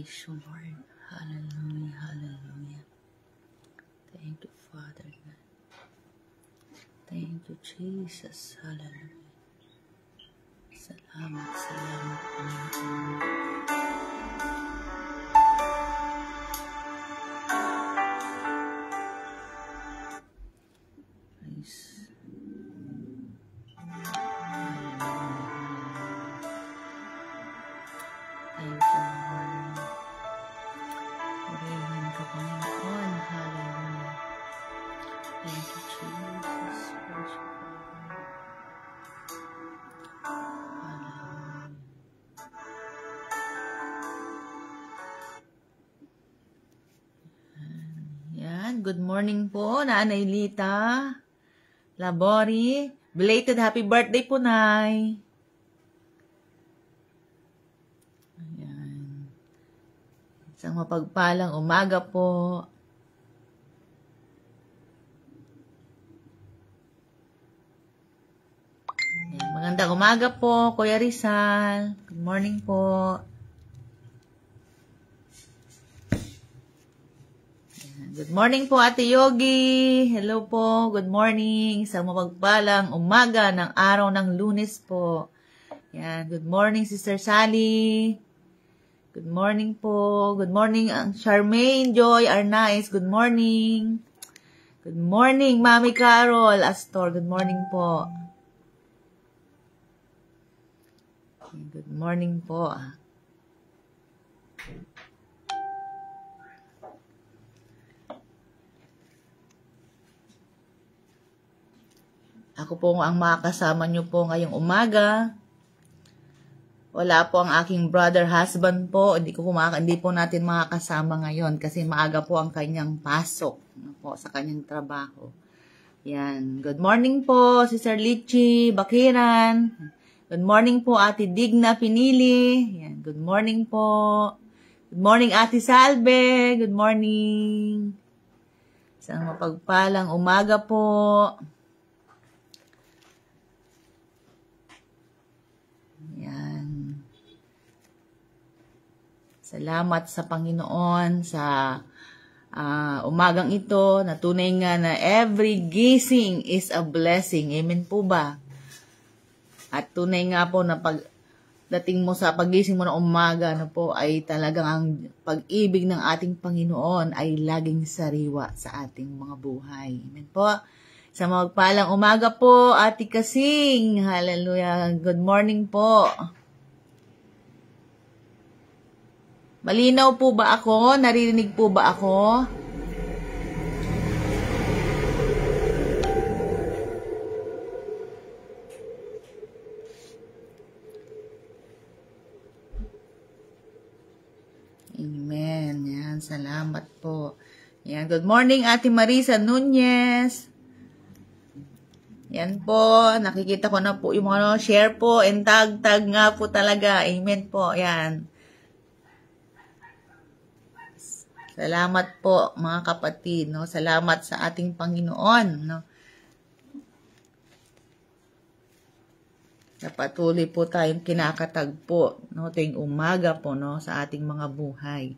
Praise you, Lord. Hallelujah, hallelujah. Thank you, Father God. Thank you, Jesus. Hallelujah. Salamat, salamat, Panginoon. Praise. Thank you, Lord. Purihin ka, Panginoon. Hallelujah. Thank you, Jesus. Praise you, Father. Hallelujah. Yan. Good morning po, Nanay Lita Labori. Belated happy birthday po, Nay. Ayan. Isang mapagpalang umaga po. Ayan. Magandang umaga po, Kuya Rizal. Good morning po. Good morning po, Ate Yogi. Hello po. Good morning. Isang mapagpalang umaga ng araw ng Lunes po. Yan. Good morning, Sister Sally. Good morning po. Good morning, Charmaine, Joy, Arnaiz. Good morning. Good morning, Mami Carol Astor. Good morning po. Good morning po. Ako po ang makakasama nyo po ngayong umaga. Wala po ang aking brother husband po. Hindi po natin makakasama ngayon kasi maaga po ang kanyang pasok po sa kanyang trabaho. Yan. Good morning po, Sister Lichi Bakiran. Good morning po, Ate Digna Pinili. Yan. Good morning po. Good morning, Ate Salve. Good morning. Isang mapagpalang umaga po. Yan. Salamat sa Panginoon sa umagang ito na tunay nga na every gising is a blessing. Amen po ba? At tunay nga po na pagdating mo sa pagising mo ng umaga na po ay talagang ang pag-ibig ng ating Panginoon ay laging sariwa sa ating mga buhay. Amen po. Sa magpalang umaga po, Ate Kasing. Hallelujah. Good morning po. Malinaw po ba ako? Naririnig po ba ako? Amen. Yan. Salamat po. Yan. Good morning, Ate Marisa Nunez. Yan po, nakikita ko na po yung mga share po and tag nga po talaga. Amen po, yan. Salamat po mga kapatid, no? Salamat sa ating Panginoon, no? Patuloy po tayong kinakatagpo, no? Tuwing umaga po, no? Sa ating mga buhay.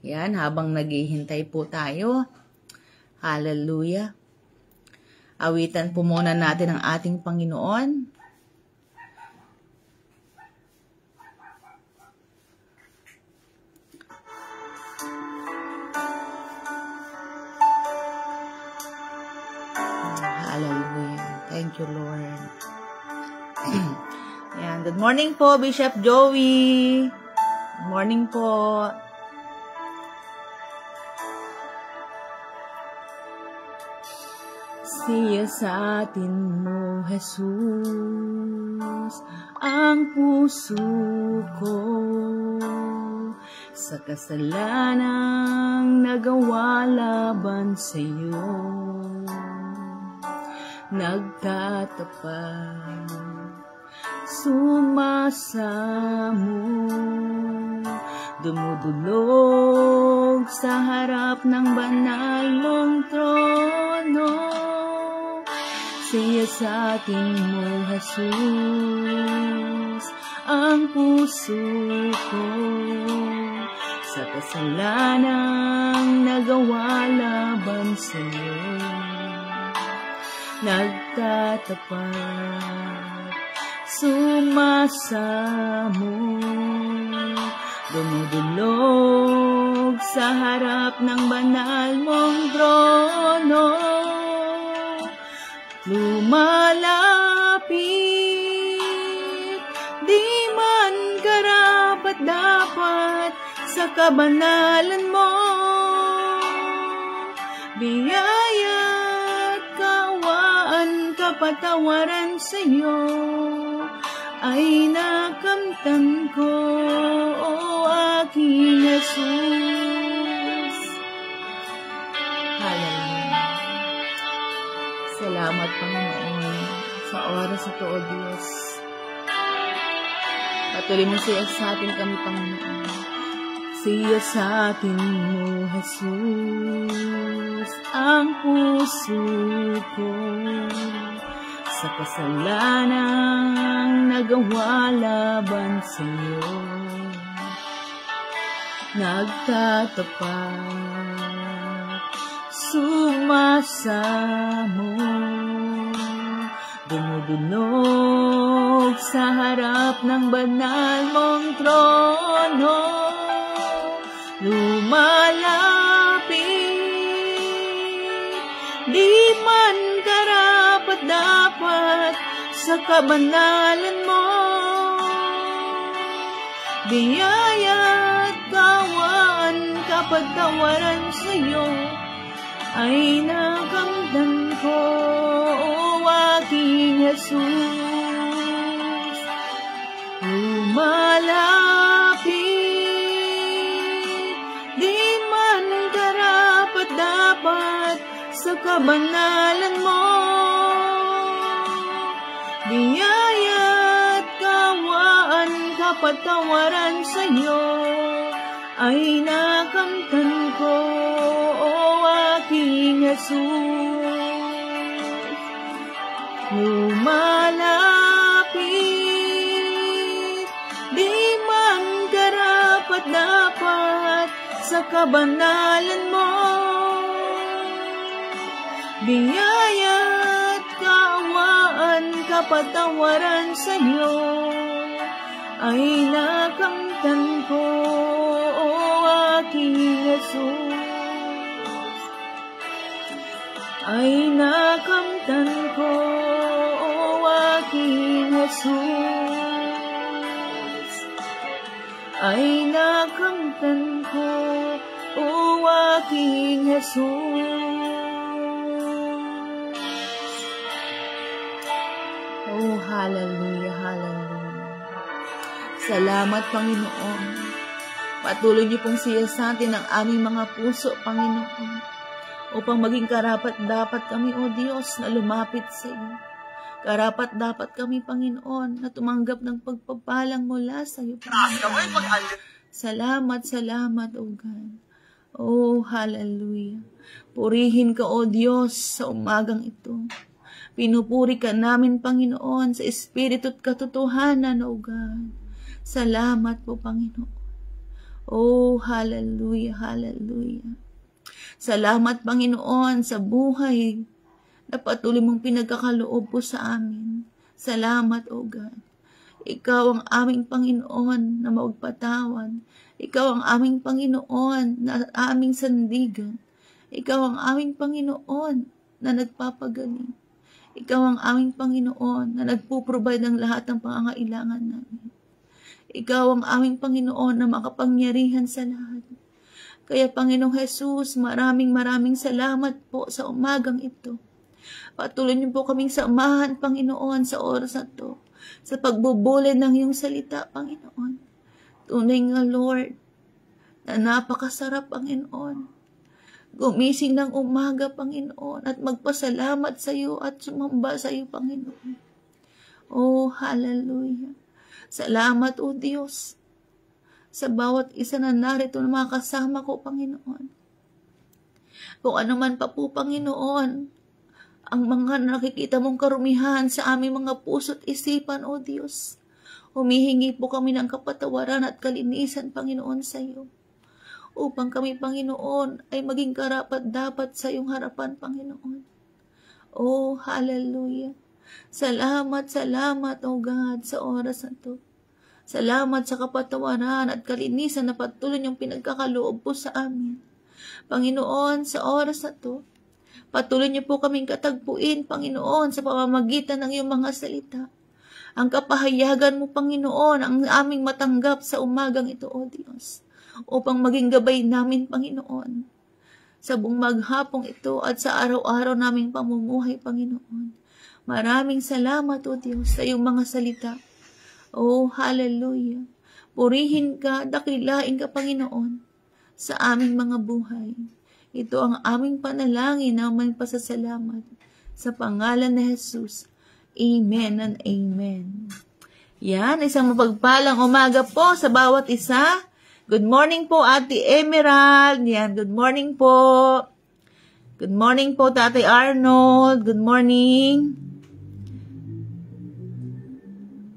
Yan, habang naghihintay po tayo. Hallelujah. Awitan po muna natin ang ating Panginoon. Hallelujah. Thank you, Lord. Yan. Good morning po, Bishop Joey. Good morning po. Siya sa atin mo, Jesus, ang puso ko sa kasalanang nagawa laban sa iyo. Nagtatapat, sumasamo, dumudulog sa harap ng banal mong trono. Siya sa atin mo, Jesus, ang puso ko sa kasalanang nagawa laban sa'yo. Nagtatapat, sumasamo, dumudulog sa harap ng banal mong trono. Lumalapit, di man karapat-dapat sa kabanalan mo. Biyaya't kawaan, kapatawaran sa'yo ay nakamtan ko, o aking Jesus. Hallelujah. Salamat, Panginoon, sa oras ito, O Diyos. Patuloy mo siya sa atin kami, Panginoon. Siya sa atin mo, Jesus, ang puso ko sa kasalanang nagawa laban sa'yo. Nagtatapat, sumasamo, dumudunog sa harap ng banal mong trono. Lumalapit, di man karapat-dapat sa kabanalan mo. Biyaya't kawaan, kapatawaran sa'yo ay nakamtan ko, o aking Jesus. Lumalapit, di man karapat-dapat sa kabanalan mo. Biyaya't kawaan, kapatawaran sa'yo ay nakamtan ko, o aking Jesus. Lumalapit, di man karapat-dapat sa kabanalan mo. Biyaya't kawaan, kapatawaran sa'yo ay nakamtan ko, o aking Jesus. Ay nakamtan ko, o aking Jesus. Ay nakamtan ko, o aking Jesus. Oh, hallelujah, hallelujah. Salamat, Panginoon. Patuloy niyo pong siyasatin ang aming mga puso, Panginoon, upang maging karapat-dapat kami, O Diyos, na lumapit sa iyo. Karapat-dapat kami, Panginoon, na tumanggap ng pagpapalang mula sa iyo, Panginoon. Salamat, salamat, O God. Oh, hallelujah. Purihin ka, O Diyos, sa umagang ito. Pinupuri ka namin, Panginoon, sa espiritu at katotohanan, O God. Salamat po, Panginoon. Oh, hallelujah, hallelujah. Salamat, Panginoon, sa buhay na patuloy mong pinagkakaloob po sa amin. Salamat, O God. Ikaw ang aming Panginoon na magpatawan. Ikaw ang aming Panginoon na aming sandigan. Ikaw ang aming Panginoon na nagpapagaling. Ikaw ang aming Panginoon na nagpo-provide ng lahat ng pangangailangan namin. Ikaw ang aming Panginoon na makapangyarihan sa lahat. Kaya, Panginoong Jesus, maraming salamat po sa umagang ito. Patuloy niyo po kaming samahan, Panginoon, sa oras na ito, sa pagbubulay ng iyong salita, Panginoon. Tunay nga, Lord, na napakasarap, Panginoon. Gumising ng umaga, Panginoon, at magpasalamat sa iyo at sumamba sa iyo, Panginoon. Oh, hallelujah. Salamat, O Diyos, sa bawat isa na narito na mga kasama ko, Panginoon. Kung ano man pa po, Panginoon, ang mga nakikita mong karumihan sa aming mga puso't isipan, O Diyos, Humihingi po kami ng kapatawaran at kalinisan, Panginoon, sa iyo. Upang kami, Panginoon, ay maging karapat-dapat sa iyong harapan, Panginoon. Oh, hallelujah. Salamat, oh God, sa oras na to. Salamat sa kapatawaran at kalinisan na patuloy niyong pinagkakaloob po sa amin. Panginoon, sa oras na to, patuloy niyo po kaming katagpuin, Panginoon, sa pamamagitan ng iyong mga salita. Ang kapahayagan mo, Panginoon, ang aming matanggap sa umagang ito, O Diyos, upang maging gabay namin, Panginoon, sa buong maghapong ito at sa araw-araw naming pamumuhay, Panginoon. Maraming salamat, O Diyos, sa iyong mga salita. Oh, hallelujah. Purihin ka, dakilain ka, Panginoon, sa aming mga buhay. Ito ang aming panalangin na may pasasalamat sa pangalan ni Jesus. Amen and amen. Yan, isang mapagpalang umaga po sa bawat isa. Good morning po, Ate Emerald. Yan, good morning po. Good morning po, Tatay Arnold. Good morning.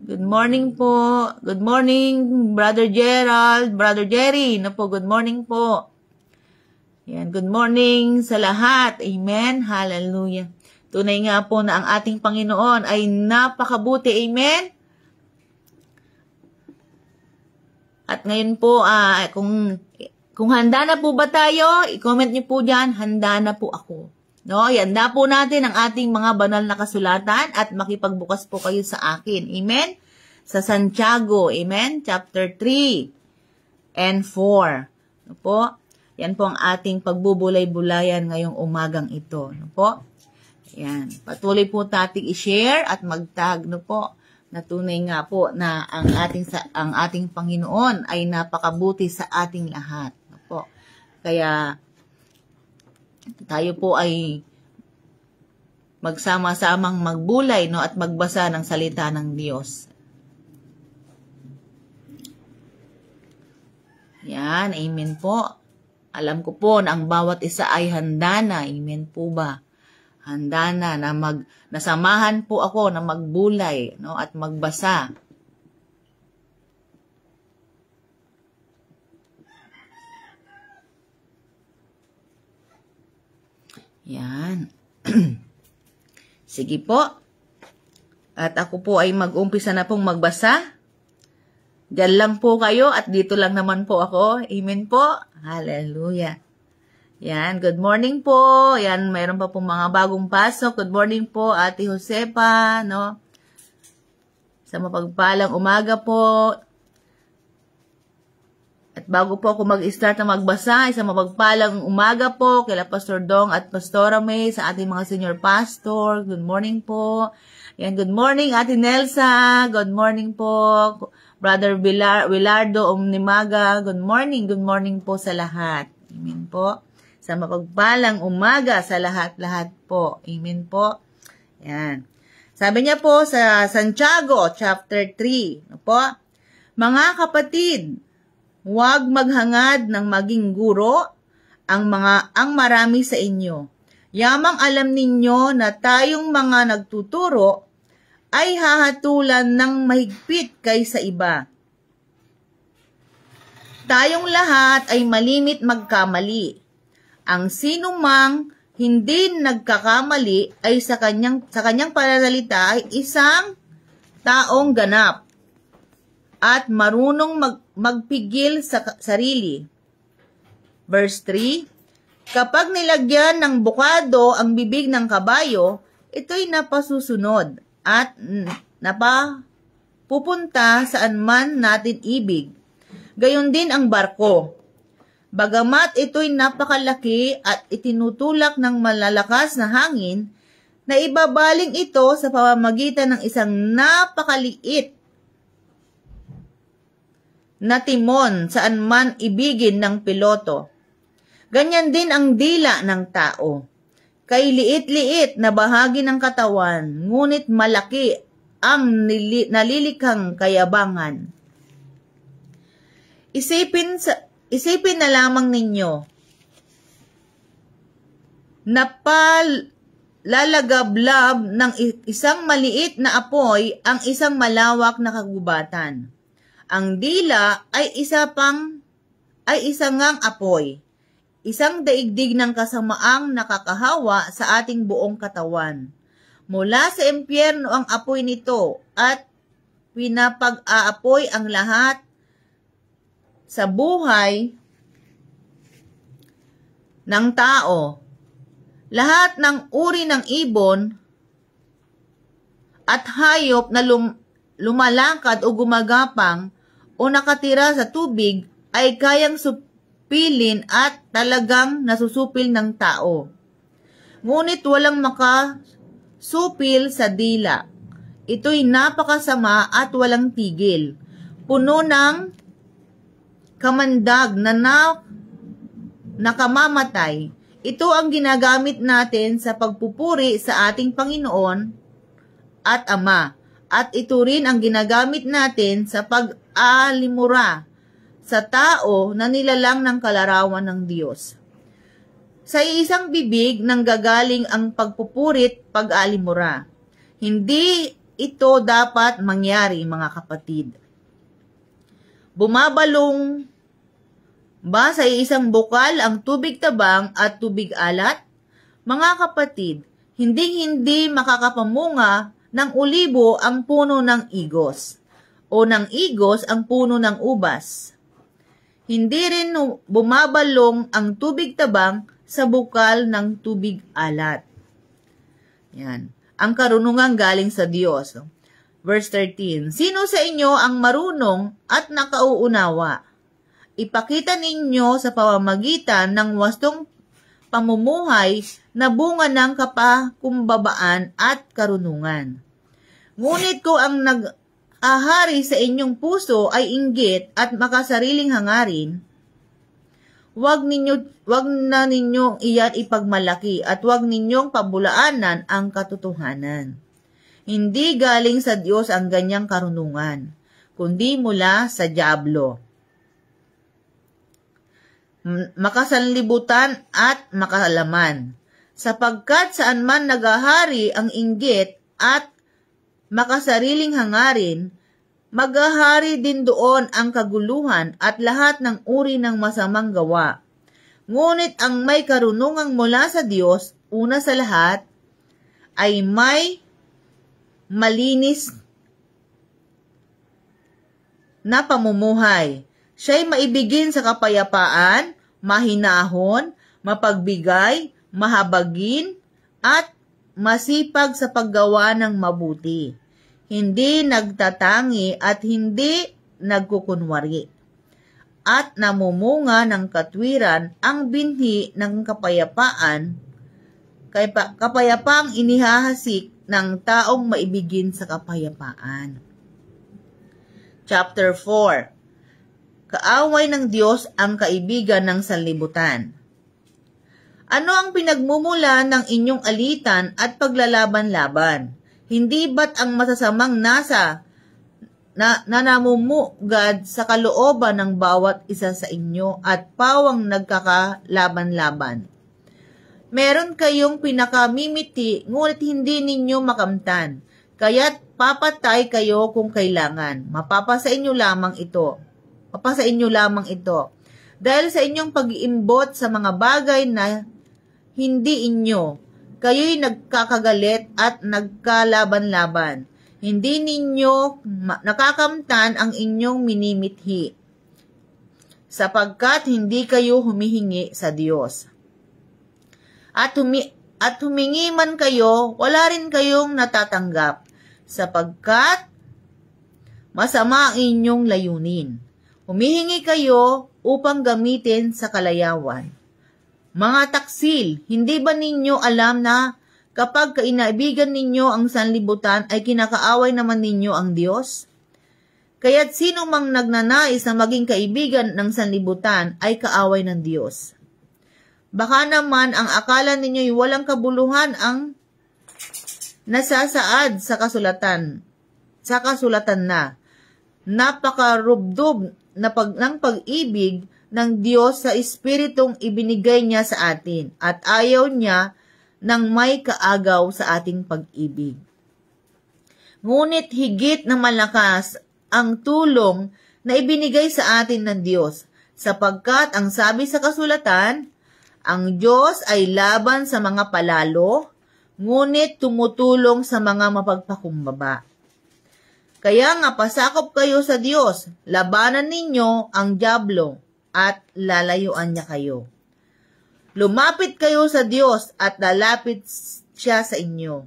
Good morning po. Good morning, Brother Gerald, Brother Jerry. No po, good morning po. Yan, good morning sa lahat. Amen. Hallelujah. Tunay nga po na ang ating Panginoon ay napakabuti. Amen. At ngayon po, kung handa na po ba tayo, i-comment niyo po dyan, handa na po ako. No, handa po natin ang ating mga banal na kasulatan at makipagbukas po kayo sa akin. Amen. Sa Santiago, amen, chapter 3 and 4. No po? Yan po ang ating pagbubulay-bulayan ngayong umagang ito. No po? Yan. Patuloy po tating i-share at mag-tag, no po, na tunay nga po na ang ating Panginoon ay napakabuti sa ating lahat. No po. Kaya tayo po ay magsama-samang magbulay, no, at magbasa ng salita ng Diyos. Yan, amen po. Alam ko po na ang bawat isa ay handa na. Amen po ba? Handa na nasamahan po ako na magbulay, no, at magbasa. Yan. Sige po. At ako po ay mag-umpisa na pong magbasa. Diyan lang po kayo at dito lang naman po ako. Amen po. Hallelujah. Yan, good morning po. Yan, mayroon pa pong mga bagong pasok. Good morning po, Ate Josepa, no? Sa mapagpalang umaga po. At bago po ako mag-start na magbasa, isang mapagpalang umaga po kila Pastor Dong at Pastora May sa ating mga senior pastor. Good morning po. Yan, good morning, Ate Nelsa. Good morning po. Brother Wilardo Omnimaga. Good morning po sa lahat. Amen po. Sa mapagpalang umaga sa lahat-lahat po. Amen po. Yan. Sabi niya po sa Santiago chapter 3, no po? Mga kapatid, huwag maghangad ng maging guro ang marami sa inyo. Yamang alam ninyo na tayong mga nagtuturo ay hahatulan ng mahigpit kaysa iba. Tayong lahat ay malimit magkamali. Ang sinumang hindi nagkakamali ay sa kanyang pananalita ay isang taong ganap at marunong magpigil sa sarili. Verse 3, kapag nilagyan ng bukado ang bibig ng kabayo, ito'y napasusunod at napapupunta saan man natin ibig. Gayon din ang barko. Bagamat ito'y napakalaki at itinutulak ng malalakas na hangin, na ibabaling ito sa pamamagitan ng isang napakaliit na timon saan man ibigin ng piloto. Ganyan din ang dila ng tao. Kay liit-liit na bahagi ng katawan, ngunit malaki ang nalilikhang kayabangan. Isipin na lamang ninyo, lalagablab ng isang maliit na apoy ang isang malawak na kagubatan. Ang dila ay isa ngang apoy, isang daigdig ng kasamaang nakakahawa sa ating buong katawan. Mula sa impyerno ang apoy nito at pinapag-aapoy ang lahat sa buhay ng tao. Lahat ng uri ng ibon at hayop na lumalakad o gumagapang o nakatira sa tubig ay kayang supilin at talagang nasusupil ng tao. Ngunit walang makasupil sa dila. Ito'y napakasama at walang tigil. Puno ng kamandag na nakamamatay. Ito ang ginagamit natin sa pagpupuri sa ating Panginoon at Ama. At ito rin ang ginagamit natin sa pag-alimura sa tao na nilalang ng kalarawan ng Diyos. Sa isang bibig nanggagaling ang pagpupurit, pag-alimura. Hindi ito dapat mangyari, mga kapatid. Bumabalong ba sa isang bukal ang tubig tabang at tubig alat? Mga kapatid, hindi makakapamunga ng ulibo ang puno ng igos, o ng igos ang puno ng ubas. Hindi rin bumabalong ang tubig tabang sa bukal ng tubig alat. Yan. Ang karunungan galing sa Diyos. Verse 13, sino sa inyo ang marunong at nakauunawa? Ipakita ninyo sa pamamagitan ng wastong pamumuhay na bunga ng kapakumbabaan at karunungan. Ngunit kung ang nag-ahari sa inyong puso ay inggit at makasariling hangarin, wag na ninyong iyan ipagmalaki at wag ninyong pabulaanan ang katotohanan. Hindi galing sa Diyos ang ganyang karunungan, kundi mula sa dyablo. Makasanlibutan at makalaman, sapagkat saan man nagahari ang inggit at makasariling hangarin, maghahari din doon ang kaguluhan at lahat ng uri ng masamang gawa. Ngunit ang may karunungang mula sa Diyos, una sa lahat, ay may malinis na pamumuhay. Siya'y maibigin sa kapayapaan, mahinahon, mapagbigay, mahabagin, at masipag sa paggawa ng mabuti. Hindi nagtatangi at hindi nagkukunwari. At namumunga ng katwiran ang binhi ng kapayapaan, kapayapaang inihahasik ng taong maibigin sa kapayapaan. Chapter 4. Kaaway ng Diyos ang kaibigan ng sanlibutan. Ano ang pinagmumula ng inyong alitan at paglalaban-laban? Hindi ba't ang masasamang nasa na namumugad sa kalooban ng bawat isa sa inyo at pawang nagkakalaban-laban? Meron kayong pinakamimiti, ngunit hindi ninyo makamtan. Kaya't papatay kayo kung kailangan. Mapapasa inyo lamang ito. Dahil sa inyong pag-iimbot sa mga bagay na hindi inyo, kayo'y nagkakagalit at nagkalaban-laban. Hindi ninyo nakakamtan ang inyong minimithi, sapagkat hindi kayo humihingi sa Diyos. At humingi man kayo, wala rin kayong natatanggap, sapagkat masama ang inyong layunin. Humihingi kayo upang gamitin sa kalayawan. Mga taksil, hindi ba ninyo alam na kapag kainaibigan ninyo ang sanlibutan ay kinakaaway naman ninyo ang Diyos? Kaya't sino mang nagnanais na maging kaibigan ng sanlibutan ay kaaway ng Diyos. Baka naman ang akala ninyo'y walang kabuluhan ang nasasaad sa kasulatan na napakarubdob ng pag-ibig ng Diyos sa Espiritong ibinigay niya sa atin at ayaw niya ng may kaagaw sa ating pag-ibig. Ngunit higit na malakas ang tulong na ibinigay sa atin ng Diyos, sapagkat ang sabi sa kasulatan, ang Diyos ay laban sa mga palalo, ngunit tumutulong sa mga mapagpakumbaba. Kaya nga pasakop kayo sa Diyos, labanan ninyo ang dyablo at lalayuan niya kayo. Lumapit kayo sa Diyos at lalapit siya sa inyo.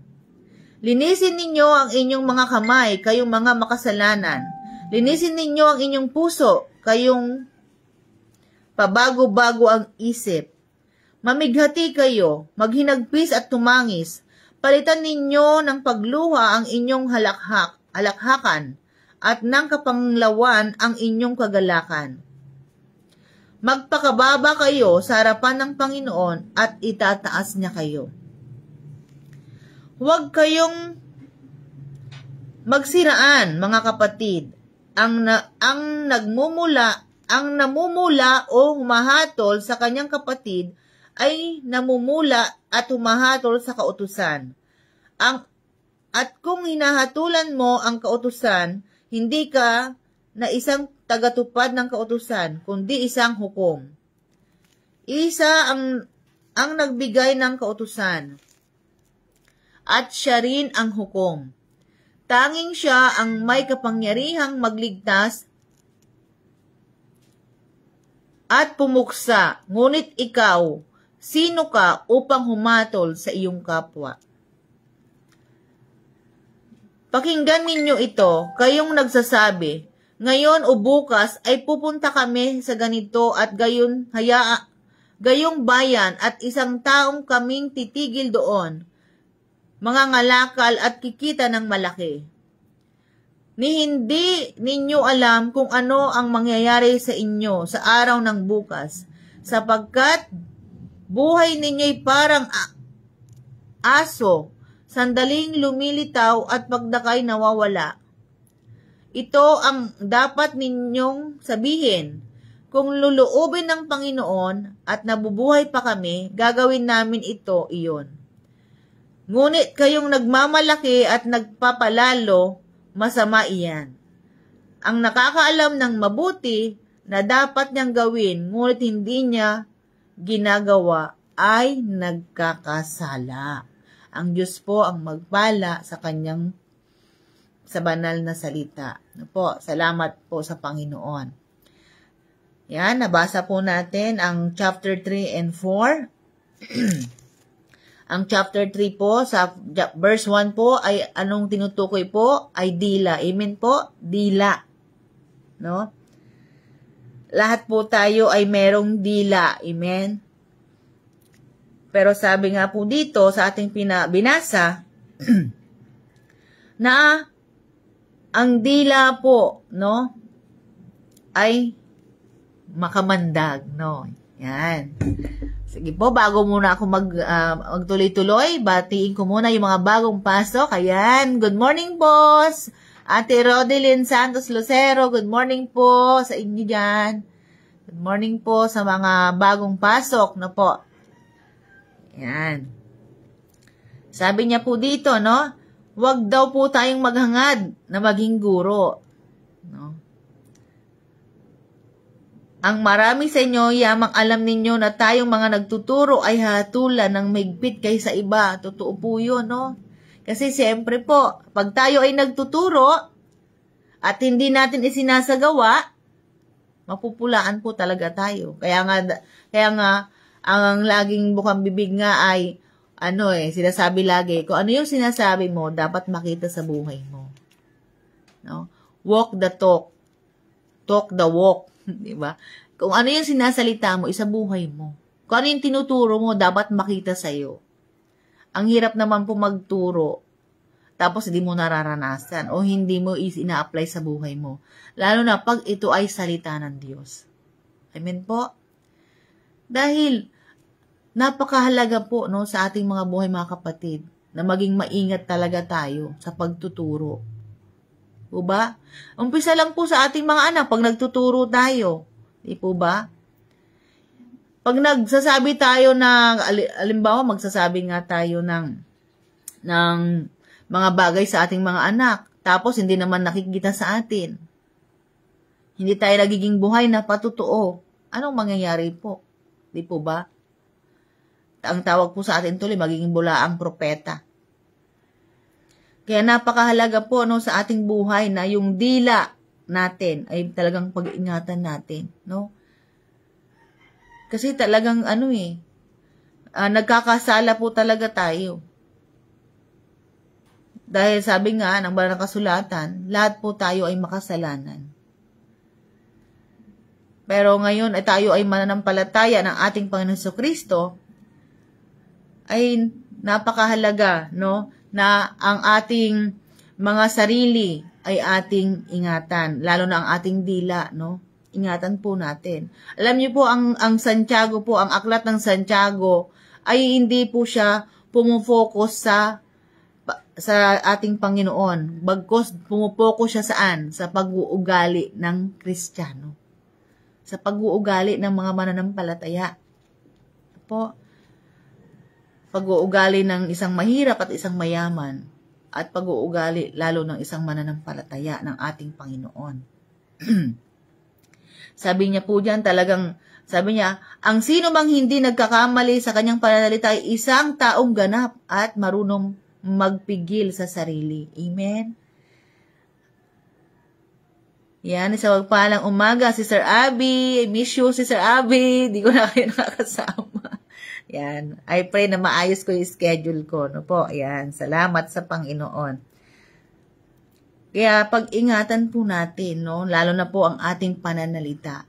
Linisin ninyo ang inyong mga kamay, kayong mga makasalanan. Linisin ninyo ang inyong puso, kayong pabago-bago ang isip. Mamighati kayo, maghinagpis at tumangis. Palitan ninyo ng pagluha ang inyong halakhakan at ng kapanglawan ang inyong kagalakan. Magpakababa kayo sa harapan ng Panginoon at itataas niya kayo. Huwag kayong magsiraan, mga kapatid. Ang namumula o humahatol sa kanyang kapatid ay namumula at humahatol sa kautusan. At kung hinahatulan mo ang kautusan, hindi ka na isang tagatupad ng kautusan, kundi isang hukom. Isa ang nagbigay ng kautusan, at siya rin ang hukom. Tanging siya ang may kapangyarihang magligtas at pumuksa, ngunit ikaw, sino ka upang humatol sa iyong kapwa? Pakinggan ninyo ito, kayong nagsasabi, ngayon o bukas ay pupunta kami sa ganito at gayong bayan at isang taong kaming titigil doon, mga ngalakal at kikita ng malaki. Ni hindi ninyo alam kung ano ang mangyayari sa inyo sa araw ng bukas, sapagkat buhay ninyo'y parang aso, sandaling lumilitaw at pagdakay nawawala. Ito ang dapat ninyong sabihin. Kung luluubin ng Panginoon at nabubuhay pa kami, gagawin namin ito, iyon. Ngunit kayong nagmamalaki at nagpapalalo, masama iyan. Ang nakakaalam ng mabuti na dapat niyang gawin, ngunit hindi niya ginagawa, ay nagkakasala. Ang Diyos po ang magpala sa kanyang sa banal na salita. Po, salamat po sa Panginoon. Yan, nabasa po natin ang chapter 3 and 4. Ang chapter 3 po, sa verse 1 po, ay anong tinutukoy po? Ay dila. Amen po? Dila. No? Lahat po tayo ay merong dila. Amen? Pero sabi nga po dito sa ating binasa, na ang dila po, no, ay makamandag, no. Yan. Sige po, bago muna ako magtuloy-tuloy, batiin ko muna yung mga bagong pasok. Ayan, good morning po, Ate Rodelyn Santos Lucero, good morning po sa inyo dyan. Good morning po sa mga bagong pasok, no po. Ayan. Sabi niya po dito, no, huwag daw po tayong maghangad na maging guro. No? Ang marami sa inyo, yamang alam ninyo na tayong mga nagtuturo ay hatulan ng mahigpit kaysa iba. Totoo po yun, no? Kasi siyempre po, pag tayo ay nagtuturo at hindi natin isinasagawa, mapupulaan po talaga tayo. Kaya nga, ang laging bukang bibig nga ay, sinasabi lagi, kung ano yung sinasabi mo, dapat makita sa buhay mo. No? Walk the talk. Talk the walk. Diba? Kung ano yung sinasalita mo, isa buhay mo. Kung ano yung tinuturo mo, dapat makita sa'yo. Ang hirap naman po magturo, tapos hindi mo nararanasan, o hindi mo ina-apply sa buhay mo. Lalo na pag ito ay salita ng Diyos. Amen po? Dahil, napakahalaga po, no, sa ating mga buhay, mga kapatid, na maging maingat talaga tayo sa pagtuturo. Po ba? Umpisa lang po sa ating mga anak pag nagtuturo tayo. Di po ba? Pag nagsasabi tayo ng, alimbawa, magsasabi nga tayo ng mga bagay sa ating mga anak, tapos hindi naman nakikita sa atin. Hindi tayo nagiging buhay na patotoo. Anong mangyayari po? Di po ba? Ang tawag po sa atin tuloy, magiging bulaang propeta. Kaya napakahalaga po no, sa ating buhay na yung dila natin ay talagang pag-ingatan natin. No? Kasi talagang nagkakasala po talaga tayo. Dahil sabi nga ng banal na kasulatan, lahat po tayo ay makasalanan. Pero ngayon ay tayo ay mananampalataya ng ating Panginoon Jesucristo, ay napakahalaga no, na ang ating mga sarili ay ating ingatan, lalo na ang ating dila, no? Ingatan po natin. Alam niyo po, ang Santiago po, ang aklat ng Santiago, ay hindi po siya pumufocus sa ating Panginoon. Bagkus pumufocus siya saan? Sa pag-uugali ng Kristiyano. Sa pag-uugali ng mga mananampalataya. Po, pag-uugali ng isang mahirap at isang mayaman. At pag-uugali lalo ng isang mananampalataya ng ating Panginoon. Sabi niya po diyan talagang, sabi niya, ang sino mang hindi nagkakamali sa kanyang pananalita ay isang taong ganap at marunong magpigil sa sarili. Amen? Yan, sa wagpalang umaga, Sister Abby. I miss you, Sister Abby. Di ko na kayo nakakasama. Yan. I pray na maayos ko yung schedule ko. No po? Yan. Salamat sa Panginoon. Kaya pag-ingatan po natin, no? Lalo na po ang ating pananalita.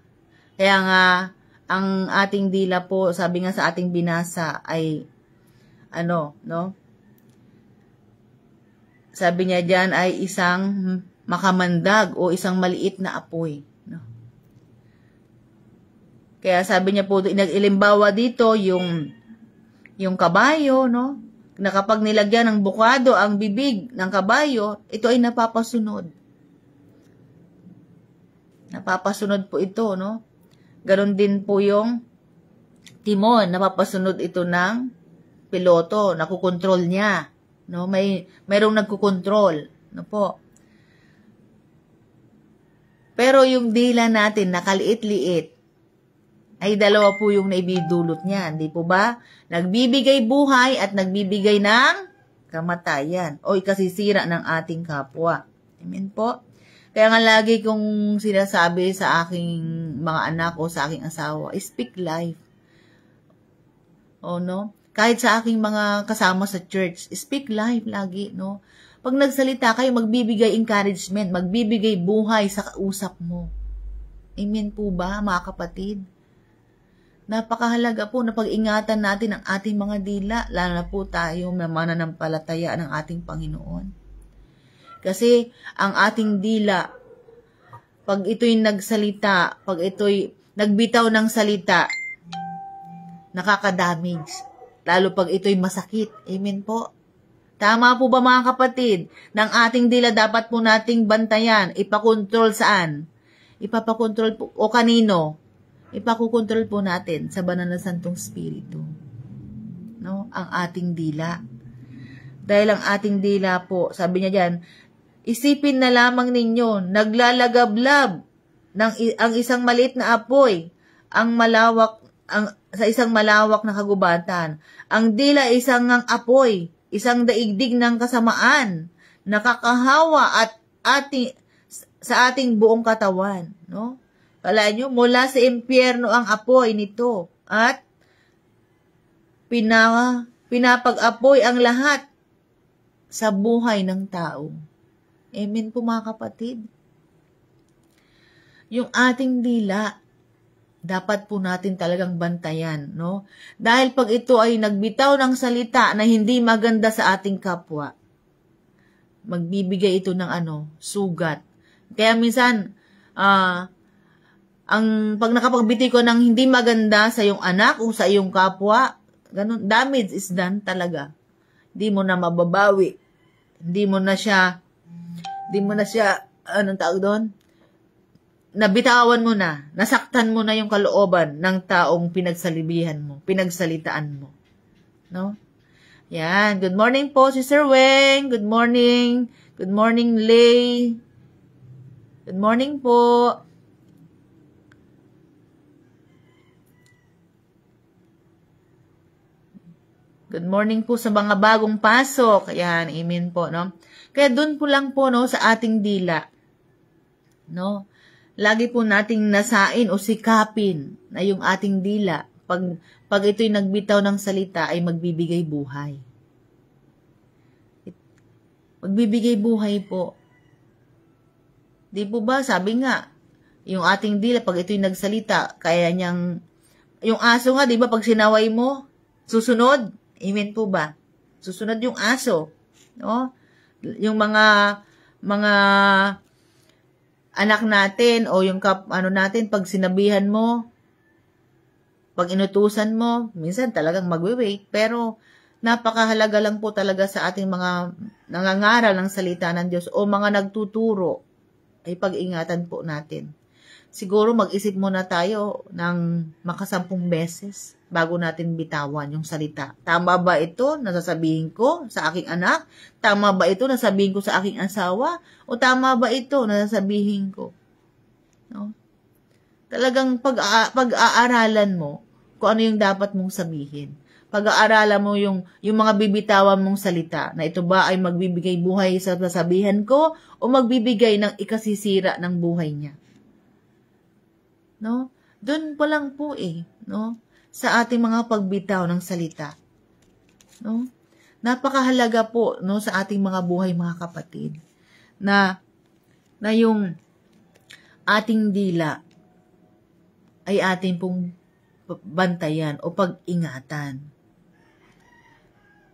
Kaya nga, ang ating dila po, sabi nga sa ating binasa ay, no? Sabi niya dyan ay isang makamandag o isang maliit na apoy. No? Kaya sabi niya po, ilimbawa dito yung kabayo, no? Na kapag nilagyan ng bukado ang bibig ng kabayo, ito ay napapasunod. Napapasunod po ito, no? Ganon din po yung timon, napapasunod ito ng piloto, nakukontrol niya, no? Mayroong nagkukontrol, no po? Pero yung dila natin, nakaliit-liit, ay dalawa po yung naibidulot niya, hindi po ba? Nagbibigay buhay at nagbibigay ng kamatayan o ikasisira ng ating kapwa. Amen po? Kaya nga lagi kong sinasabi sa aking mga anak o sa aking asawa, speak life. O no? Kahit sa aking mga kasama sa church, speak life lagi, no? Pag nagsalita kayo, magbibigay encouragement, magbibigay buhay sa kausap mo. Amen po ba, mga kapatid? Napakahalaga po na pag-ingatan natin ang ating mga dila, lalo na po tayo na mananampalataya ng ating Panginoon. Kasi ang ating dila, pag ito'y nagsalita, pag ito'y nagbitaw ng salita, nakakadamage. Lalo pag ito'y masakit. Amen po. Tama po ba mga kapatid? Ng ating dila dapat po nating bantayan, ipakontrol saan? Ipapakontrol po, o kanino? Ipakukontrol po natin sa banal na Santong Espiritu. No? Ang ating dila. Dahil ang ating dila po, sabi niya diyan, isipin na lamang ninyo, naglalagablab ang isang maliit na apoy, sa isang malawak na kagubatan. Ang dila isang ng apoy, isang daigdig ng kasamaan, nakakahawa at sa ating buong katawan, no? Kala nyo, mula sa impyerno ang apoy nito at pinapag-apoy ang lahat sa buhay ng tao. Amen po mga kapatid. Yung ating dila, dapat po natin talagang bantayan, no? Dahil pag ito ay nagbitaw ng salita na hindi maganda sa ating kapwa, magbibigay ito ng sugat. Kaya minsan, pag nakapagbiti ko ng hindi maganda sa iyong anak o sa iyong kapwa, ganun, damage is done talaga. Hindi mo na mababawi. Hindi mo na siya, anong tawag doon? nabitawan mo na, nasaktan mo na yung kalooban ng taong pinagsalibihan mo, pinagsalitaan mo. No? Yan. Good morning po, Sister Weng. Good morning. Good morning, Lay. Good morning po. Good morning po sa mga bagong pasok. Ayan, amen po, no? Kaya doon po lang po, no, sa ating dila, no? Lagi po nating nasain o sikapin na yung ating dila, pag ito'y nagbitaw ng salita, ay magbibigay buhay. Magbibigay buhay po. Di po ba, sabi nga, yung ating dila, pag ito'y nagsalita, kaya niyang, yung aso nga, di ba, pag sinaway mo, susunod. Amen po ba? Susunod yung aso. No? Yung mga anak natin o yung natin, pag sinabihan mo, pag inutusan mo, minsan talagang magwe-wait. Pero napakahalaga lang po talaga sa ating mga nangangaral ng salita ng Diyos o mga nagtuturo ay pag-ingatan po natin. Siguro mag-isip muna tayo ng makasampung beses bago natin bitawan yung salita. Tama ba ito na sasabihin ko sa aking anak? Tama ba ito na sabihin ko sa aking asawa? O tama ba ito na sasabihin ko? No? Talagang pag-aaralan mo kung ano yung dapat mong sabihin. Pag-aaralan mo yung mga bibitawan mong salita na ito ba ay magbibigay buhay sa sasabihan ko o magbibigay ng ikasisira ng buhay niya. No? Doon pa lang po no? Sa ating mga pagbitaw ng salita. No? Napakahalaga po, no, sa ating mga buhay, mga kapatid, na yung ating dila ay ating pong bantayan o pag-ingatan.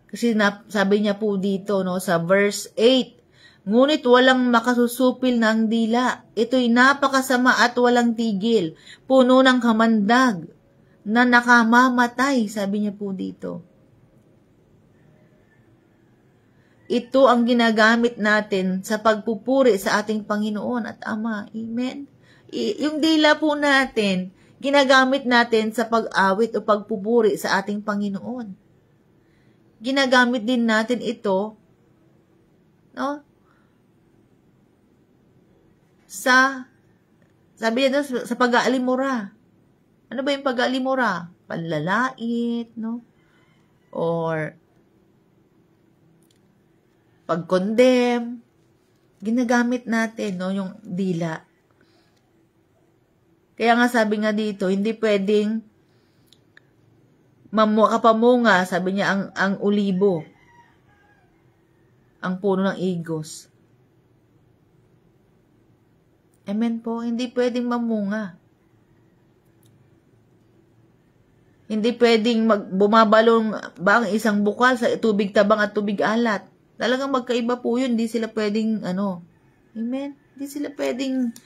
Kasi sabi niya po dito, no, sa verse 8, ngunit walang makasusupil ng dila. Ito'y napakasama at walang tigil. Puno ng kamandag na nakamamatay, sabi niya po dito. Ito ang ginagamit natin sa pagpupuri sa ating Panginoon at Ama. Amen? Yung dila po natin, ginagamit natin sa pag-awit o pagpupuri sa ating Panginoon. Ginagamit din natin ito, no? Sabi niya doon, sa pag-aalimura. Ano ba yung pag-aalimura? Panlalait, no? Or pag-condemn. Ginagamit natin, no, yung dila. Kaya nga sabi nga dito, hindi pwedeng kapamunga, sabi niya, ang ulibo. Ang puno ng igos. Amen po, hindi pwedeng mamunga. Hindi pwedeng bumabalong ba ang isang bukal sa tubig tabang at tubig alat. Talagang magkaiba po yun, hindi sila pwedeng, amen? Hindi sila pwedeng,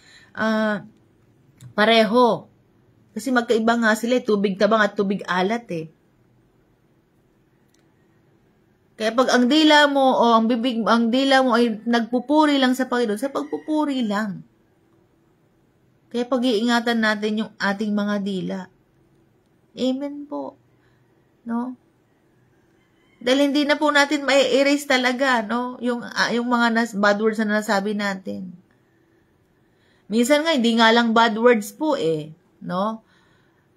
pareho. Kasi magkaiba nga sila, tubig tabang at tubig alat Kaya pag ang dila mo o ang dila mo ay nagpupuri lang sa Panginoon, sa pagpupuri lang. Kaya pag-iingatan natin yung ating mga dila. Amen po. No? Dahil hindi na po natin mai-erase talaga, no? Yung mga bad words na nasabi natin. Minsan nga, hindi nga lang bad words po no?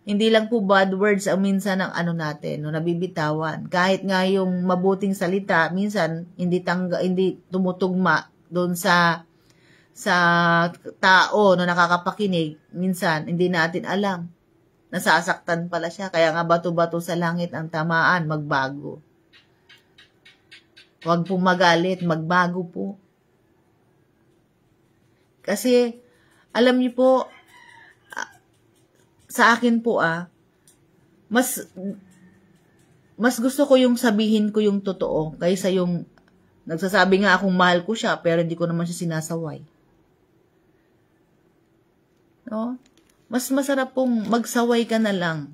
Hindi lang po bad words ang minsan ng natin, no, nabibitawan. Kahit nga yung mabuting salita, minsan hindi tumutugma doon sa tao na nakakapakinig, minsan hindi natin alam. Nasasaktan pala siya. Kaya nga bato-bato sa langit ang tamaan, magbago. Huwag po magalit, magbago po. Kasi, alam niyo po, sa akin po mas gusto ko yung sabihin ko yung totoo kaysa yung nagsasabi nga akong mahal ko siya pero hindi ko naman siya sinasaway. No? Mas masarap pong magsaway ka na lang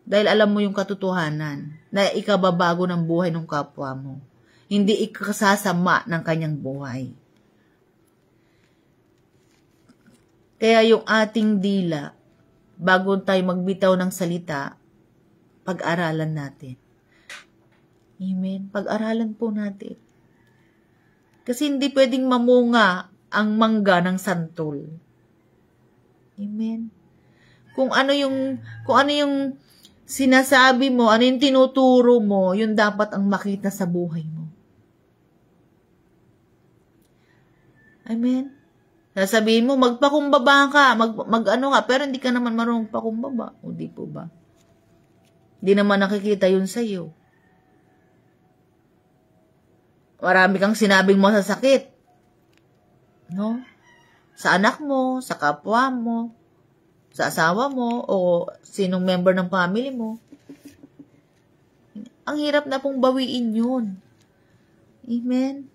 dahil alam mo yung katotohanan na ikababago ng buhay ng kapwa mo. Hindi ikasasama ng kanyang buhay. Kaya yung ating dila, bago tayo magbitaw ng salita, pag-aralan natin. Amen? Pag-aralan po natin. Kasi hindi pwedeng mamunga ang mangga ng santol. Amen? Kung ano yung sinasabi mo, ano yung tinuturo mo, yun dapat ang makita sa buhay mo. Amen? Sasabihin mo, magpakumbaba ka, mag-ano ka, pero hindi ka naman marunong pakumbaba. O di po ba? Hindi naman nakikita yun sa'yo. Marami kang sinabing masasakit. No? Sa anak mo, sa kapwa mo, sa asawa mo, o sinong member ng family mo. Ang hirap na pong bawiin yun. Amen?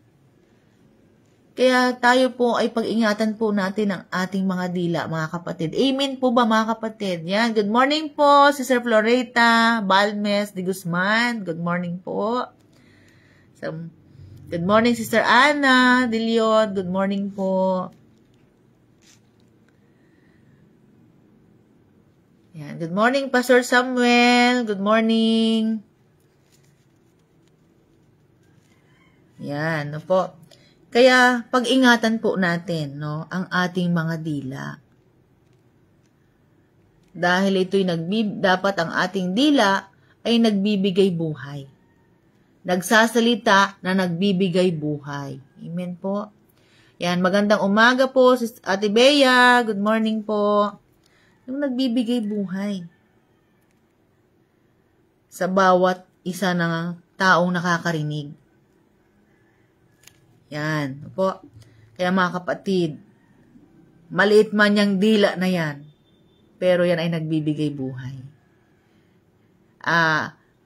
Kaya tayo po ay pag-ingatan po natin ang ating mga dila, mga kapatid. Amen po ba, mga kapatid? Yan. Good morning po, Sister Floreta Balmes de Guzman. Good morning po. Good morning, Sister Ana de Leon. Good morning po. Yan. Good morning, Pastor Samuel. Good morning. Yan, no po. Kaya, pag-ingatan po natin, no, ang ating mga dila. Dahil ito'y dapat ang ating dila ay nagbibigay buhay. Nagsasalita na nagbibigay buhay. Amen po. Yan, magandang umaga po, Ate Bea. Good morning po. Yung nagbibigay buhay. Sa bawat isa ng taong nakakarinig. Yan, po. Kaya mga kapatid, maliit man yung dila na yan, pero yan ay nagbibigay buhay.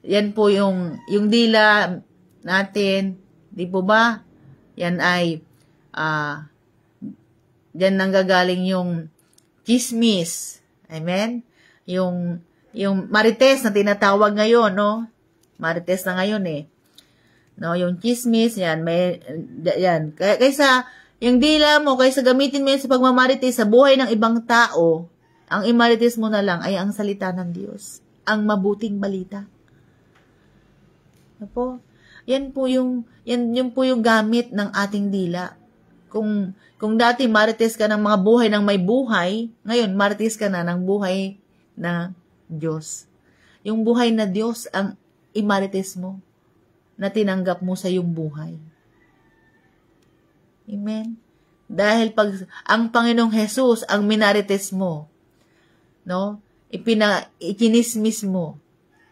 Yan po yung dila natin, di po ba? Yan ay, yan nanggagaling yung chismis. Amen? Yung marites na tinatawag ngayon, no? Marites na ngayon eh. No, yung chismis, yan, yan. Kaysa, yung dila mo, kaysa gamitin mo yun sa pagmamarites sa buhay ng ibang tao, ang imarites mo na lang ay ang salita ng Diyos. Ang mabuting balita. Ano yan po yung gamit ng ating dila. Kung dati marites ka ng mga buhay ng may buhay, ngayon marites ka na ng buhay na Diyos. Yung buhay na Diyos ang imarites mo na tinanggap mo sa iyong buhay. Amen? Dahil ang Panginoong Jesus ang minarites mo, no? Ikinismis mo,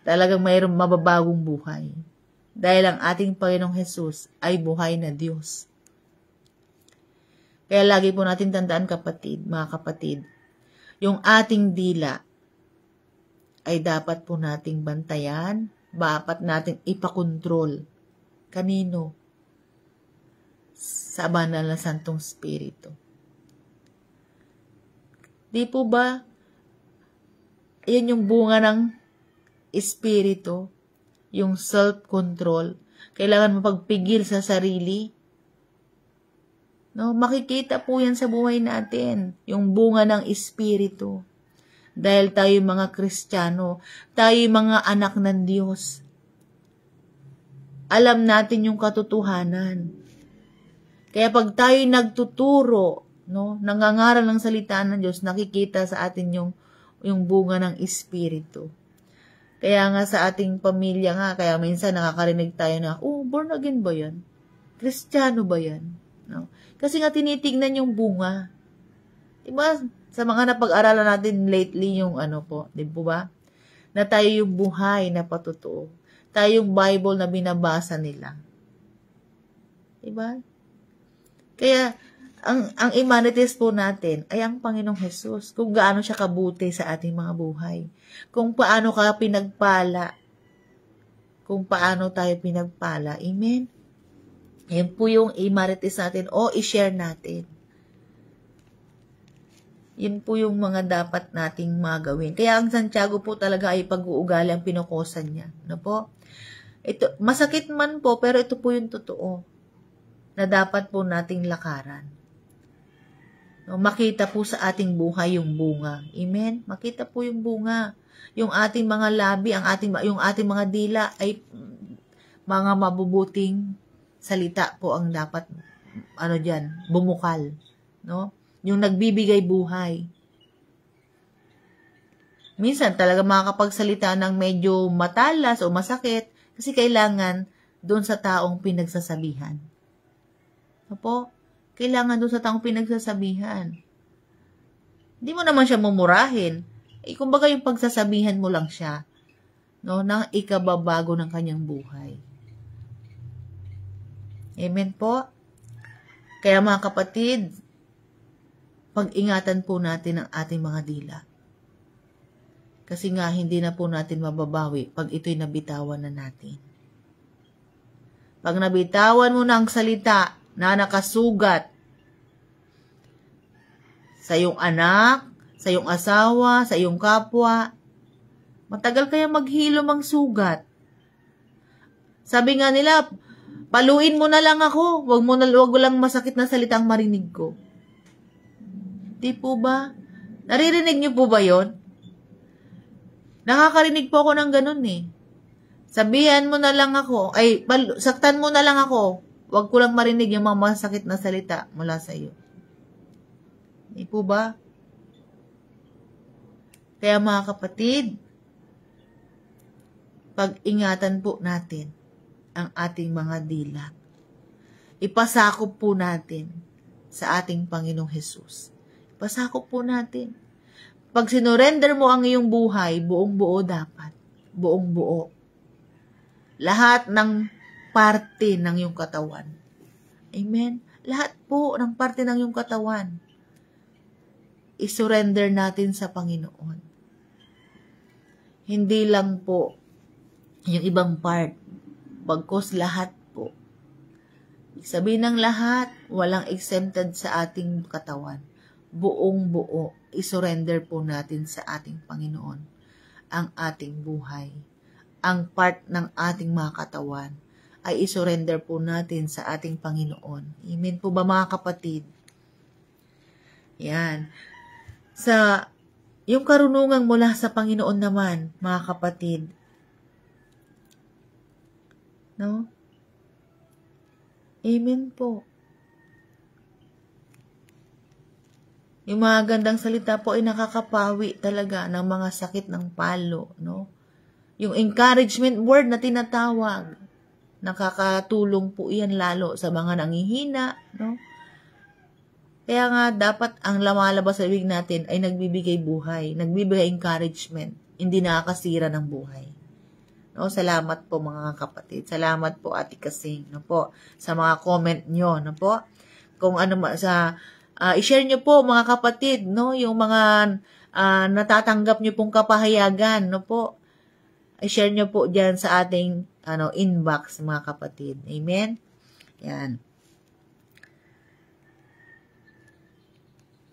talagang mayroong mababagong buhay. Dahil ang ating Panginoong Jesus ay buhay na Diyos. Kaya lagi po natin tandaan, mga kapatid, yung ating dila ay dapat po nating bantayan, dapat natin ipakontrol. Kanino? Sa banal na Santong Espiritu. Di po ba? Ayan yung bunga ng Espiritu. Yung self-control. Kailangan mapagpigil sa sarili. No, makikita po yan sa buhay natin. Yung bunga ng Espiritu. Dahil tayo mga Kristiyano, tayo mga anak ng Diyos. Alam natin yung katotohanan. Kaya pag tayo nagtuturo, no, nangangaral ng salita ng Diyos, nakikita sa atin yung bunga ng Espiritu. Kaya nga sa ating pamilya nga, kaya minsan nakakarinig tayo na, born again ba yan? Kristiyano ba yan? No? Kasi nga tinitignan yung bunga. Diba? Sa mga napag-aralan natin lately yung di po ba? Na tayo yung buhay na patotoo. Tayo yung Bible na binabasa nila. Diba? Kaya, ang imanites po natin ay ang Panginoong Jesus. Kung gaano siya kabuti sa ating mga buhay. Kung paano ka pinagpala. Kung paano tayo pinagpala. Amen? Yan po yung imanites natin o i-share natin. Yun po yung mga dapat nating magawin. Kaya ang Santiago po talaga ay pag-uugali ang pinukusan niya. Ano po? Ito, masakit man po, pero ito po yung totoo na dapat po nating lakaran. No, makita po sa ating buhay yung bunga. Amen? Makita po yung bunga. Yung ating mga labi, yung ating mga dila ay mga mabubuting salita po ang dapat bumukal, no? Yung nagbibigay buhay. Minsan talaga makakapagsalita ng medyo matalas o masakit kasi kailangan doon sa taong pinagsasabihan. Opo? Kailangan doon sa taong pinagsasabihan. Hindi mo naman siya mumurahin. Kumbaga yung pagsasabihan mo lang siya, no, nang ikababago ng kanyang buhay. Amen po? Kaya mga kapatid, pag-ingatan po natin ang ating mga dila. Kasi nga, hindi na po natin mababawi pag ito'y nabitawan na natin. Pag nabitawan mo na ang salita na nakasugat sa iyong anak, sa iyong asawa, sa iyong kapwa, matagal kaya maghilom ang sugat. Sabi nga nila, paluin mo na lang ako, wag mo lang masakit na salitang marinig ko. Di po ba? Naririnig niyo po ba yon? Nakakarinig po ako ng ganun eh. Sabihan mo na lang ako, saktan mo na lang ako, wag ko lang marinig yung mga masakit na salita mula sa iyo. Di po ba? Kaya mga kapatid, pag-ingatan po natin ang ating mga dila. Ipasakop po natin sa ating Panginoong Hesus. Ipasakop po natin. Pag sinurrender mo ang iyong buhay, buong-buo dapat. Buong-buo. Lahat ng parte ng iyong katawan. Amen? Lahat po ng parte ng iyong katawan. Isurrender natin sa Panginoon. Hindi lang po yung ibang part. Bagkus lahat po. Sabihin ng lahat, walang exempted sa ating katawan. Buong buo, isurrender po natin sa ating Panginoon ang ating buhay. Ang part ng ating mga katawan ay isurrender po natin sa ating Panginoon. Amen po ba mga kapatid? Yan. Yung karunungan mula sa Panginoon naman, mga kapatid, no? Amen po. Yung mga gandang salita po ay nakakapawi talaga ng mga sakit ng palo, no? Yung encouragement word na tinatawag, nakakatulong po iyan lalo sa mga nanghihina, no? Kaya nga dapat ang lumalabas sa bibig natin ay nagbibigay buhay, nagbibigay encouragement, hindi nakakasira ng buhay. No, salamat po mga kapatid. Salamat po Ate Kasing, no po, sa mga comment nyo, no po. Kung ano i-share nyo po mga kapatid, no, yung mga natatanggap nyo pong kapahayagan, no po. I-share nyo po diyan sa ating inbox mga kapatid. Amen. Yan.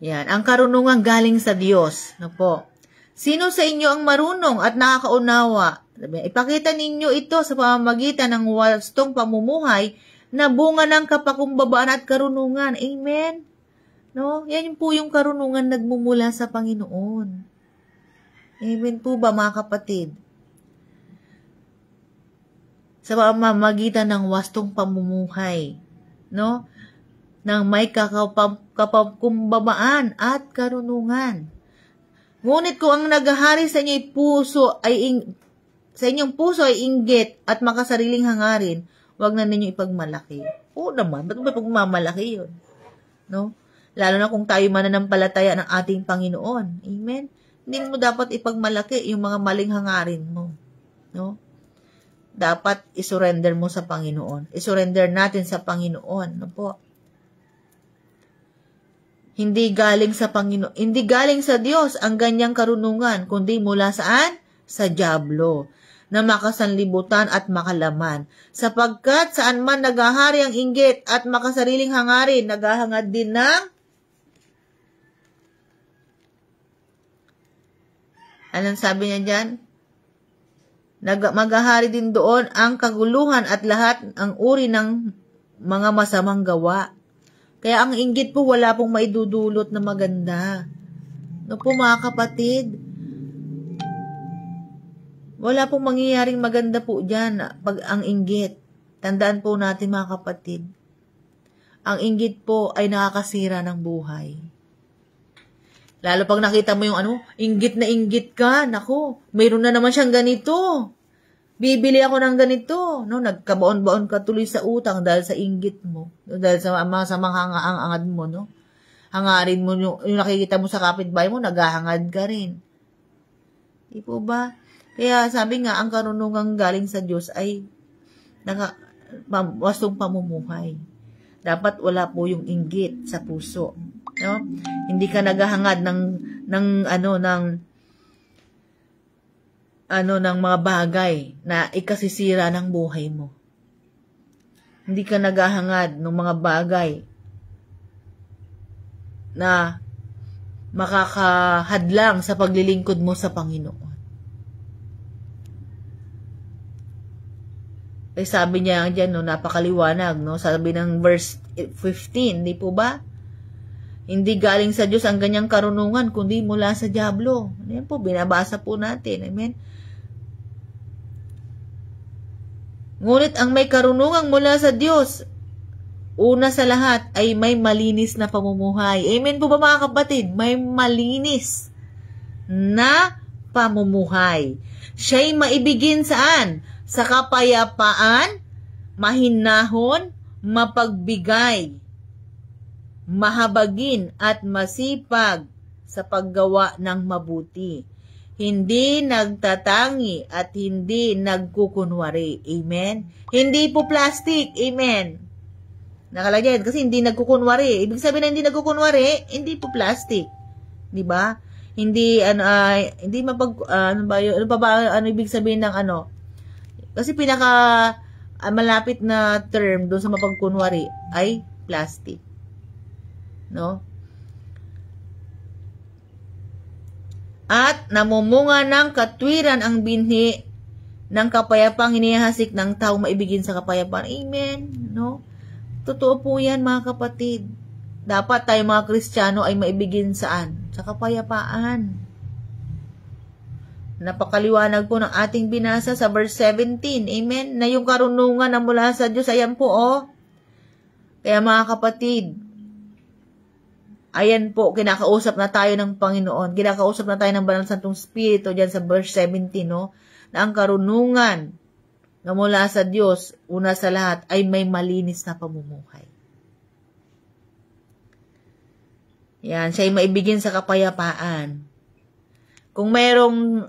Yan, ang karunungan galing sa Diyos, no po. Sino sa inyo ang marunong at nakakaunawa? Ipakita ninyo ito sa pamamagitan ng wastong pamumuhay na bunga ng kapakumbabaan at karunungan. Amen? No? Yan po yung karunungan nagmumula sa Panginoon. Amen po ba mga kapatid? Sa pamamagitan ng wastong pamumuhay, no? Nang may kapakumbabaan at karunungan. Ngunit kung ang naghahari sa inyong puso ay inggit at makasariling hangarin, wag na ninyo ipagmalaki. Oo naman, ba't ba pagmamalaki yun? No? Lalo na kung tayo mananampalataya ng ating Panginoon. Amen? Hindi mo dapat ipagmalaki yung mga maling hangarin mo. No? Dapat isurrender mo sa Panginoon. Isurrender natin sa Panginoon. No po? Hindi galing sa Panginoon, hindi galing sa Diyos ang ganyang karunungan, kundi mula saan? Sa dyablo, na makasanlibutan at makalaman. Sapagkat saan man naghahari ang inggit at makasariling hangarin, naghahangad din ng anong sabi niya dyan? Maghahari din doon ang kaguluhan at lahat ang uri ng mga masamang gawa. Kaya ang inggit po, wala pong maidudulot na maganda. No po mga kapatid, wala pong mangyayaring maganda po dyan pag ang inggit. Tandaan po natin mga kapatid, ang inggit po ay nakakasira ng buhay. Lalo pag nakita mo yung inggit na inggit ka, naku, mayroon na naman siyang ganito. Bibili ako ng ganito, no? Nagkabaon-baon ka tuloy sa utang dahil sa inggit mo, dahil sa mga hangad mo, no? Hangarin mo yung nakikita mo sa kapitbahay mo, naghahangad ka rin. Di po ba? Kaya sabi nga, ang karunungang galing sa Diyos ay wastong pamumuhay. Dapat wala po yung inggit sa puso, no? Hindi ka naghahangad ng mga bagay na ikasisira ng buhay mo. Hindi ka naghahangad ng mga bagay na makakahadlang sa paglilingkod mo sa Panginoon. Eh sabi niya diyan, no, napakaliwanag, no? Sabi ng verse 15, di po ba? Hindi galing sa Diyos ang ganyang karunungan, kundi mula sa dyablo. Yan po, binabasa po natin. Amen? Ngunit ang may karunungang mula sa Diyos, una sa lahat ay may malinis na pamumuhay. Amen po ba mga kapatid? May malinis na pamumuhay. Siya'y maibigin saan? Sa kapayapaan, mahinahon, mapagbigay, mahabagin at masipag sa paggawa ng mabuti. Hindi nagtatangi at hindi nagkukunwari. Amen? Hindi po plastic. Amen? Nakalagay kasi hindi nagkukunwari. Ibig sabihin na hindi nagkukunwari, hindi po plastic. Di ba? Hindi, hindi ano ibig sabihin ng Kasi malapit na term doon sa mapagkunwari ay plastic. No? At namumunga ng katwiran ang binhi ng kapayapang hinihasik ng tao maibigin sa kapayapaan. Amen. No? Totoo po yan mga kapatid. Dapat tayo mga Kristiyano ay maibigin saan? Sa kapayapaan. Napakaliwanag po ng ating binasa sa verse 17. Amen. Na yung karunungan na mula sa Diyos, ayan po Kaya mga kapatid, ayan po, kinakausap na tayo ng Panginoon. Kinakausap na tayo ng Banal Santong Espiritu dyan sa verse 17, no? Na ang karunungan na mula sa Diyos, una sa lahat, ay may malinis na pamumuhay. Yan, siya'y maibigin sa kapayapaan. Kung mayroong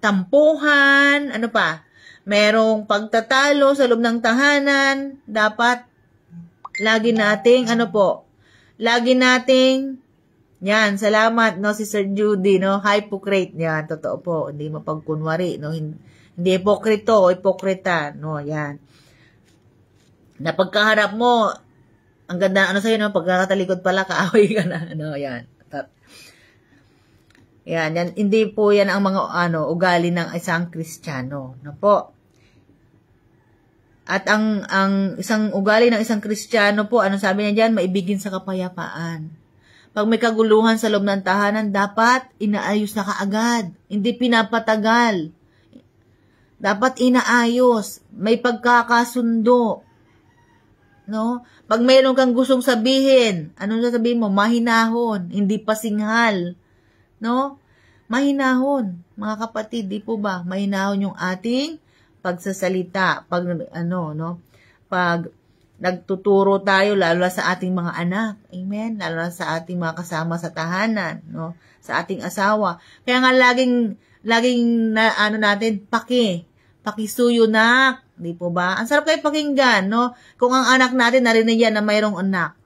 tampuhan, merong pagtatalo sa loob ng tahanan, dapat lagi nating, lagi nating, yan, salamat, no, si Sir Judy, no, hypocrite, yan, totoo po, hindi mapagkunwari, no, hindi hipokrito, hipokrita, no, yan. Na pagkaharap mo, ang ganda, sa'yo, no, pagkakatalikod pala, kaaway ka na, no, yan. Yan, hindi po yan ang mga, ugali ng isang Kristiyano, no po. At ang isang ugali ng isang Kristiyano po, sabi niya diyan, maibigin sa kapayapaan. Pag may kaguluhan sa loob ng tahanan, dapat inaayos na kaagad. Hindi pinapatagal. Dapat inaayos. May pagkakasundo. No? Pag mayroon kang gustong sabihin, anong sasabihin mo? Mahinahon, hindi pasinghal. No? Mahinahon, mga kapatid, di po ba? Mahinahon yung ating pagsasalita, pag nagtuturo tayo, lalo na sa ating mga anak, amen, lalo na sa ating mga kasama sa tahanan, no, sa ating asawa. Kaya nga laging natin, pakisuyo nak, di po ba? Ang sarap kayo pakinggan, no, kung ang anak natin narinig yan na mayroong anak,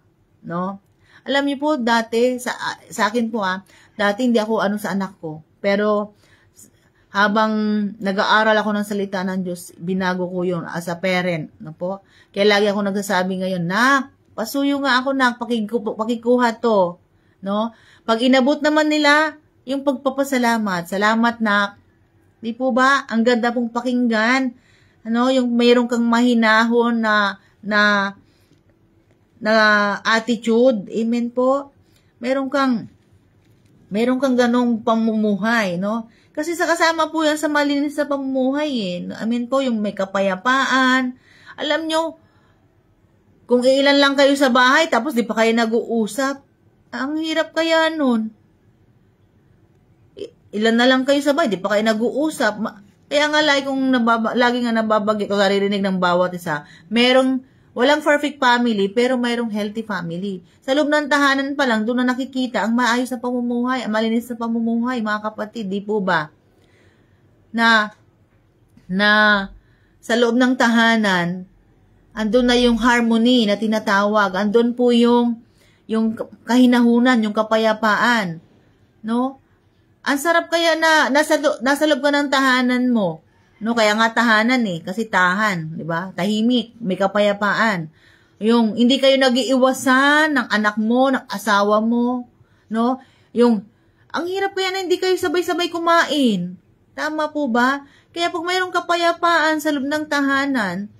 no. Alam niyo po, dati, sa akin po dati hindi ako sa anak ko, pero habang nag-aaral ako ng salita ng Diyos, binago ko yun as a parent. No po? Kaya lagi ako nagsasabi ngayon, nak, pasuyo nga ako, nak, pakikuha to. No? Pag inabot naman nila, yung pagpapasalamat, salamat, nak. Di po ba? Ang ganda pong pakinggan. Yung mayroon kang mahinahon na attitude. Amen po. Meron kang ganong pamumuhay, no? Kasi sa kasama po yan sa malinis na pamumuhay, eh. Amen po, yung may kapayapaan. Alam nyo, kung ilan lang kayo sa bahay, tapos di pa kayo nag-uusap, ang hirap kaya nun. Ilan na lang kayo sa bahay, di pa kayo nag-uusap. Kaya nga lagi nga nababagi ko, naririnig ng bawat isa, walang perfect family, pero mayroong healthy family. Sa loob ng tahanan pa lang, doon na nakikita ang maayos na pamumuhay, ang malinis na pamumuhay, mga kapatid, di po ba? Na sa loob ng tahanan, andun na yung harmony na tinatawag, andun po yung kahinahunan, yung kapayapaan, no? Ang sarap kaya na nasa loob ka ng tahanan mo. No, kaya nga tahanan eh, kasi tahan, 'di ba? Tahimik, may kapayapaan. Yung hindi kayo nag-iiwasan ng anak mo, ng asawa mo, no? Ang hirap kaya na hindi kayo sabay-sabay kumain. Tama po ba? Kaya pag mayroong kapayapaan sa loob ng tahanan,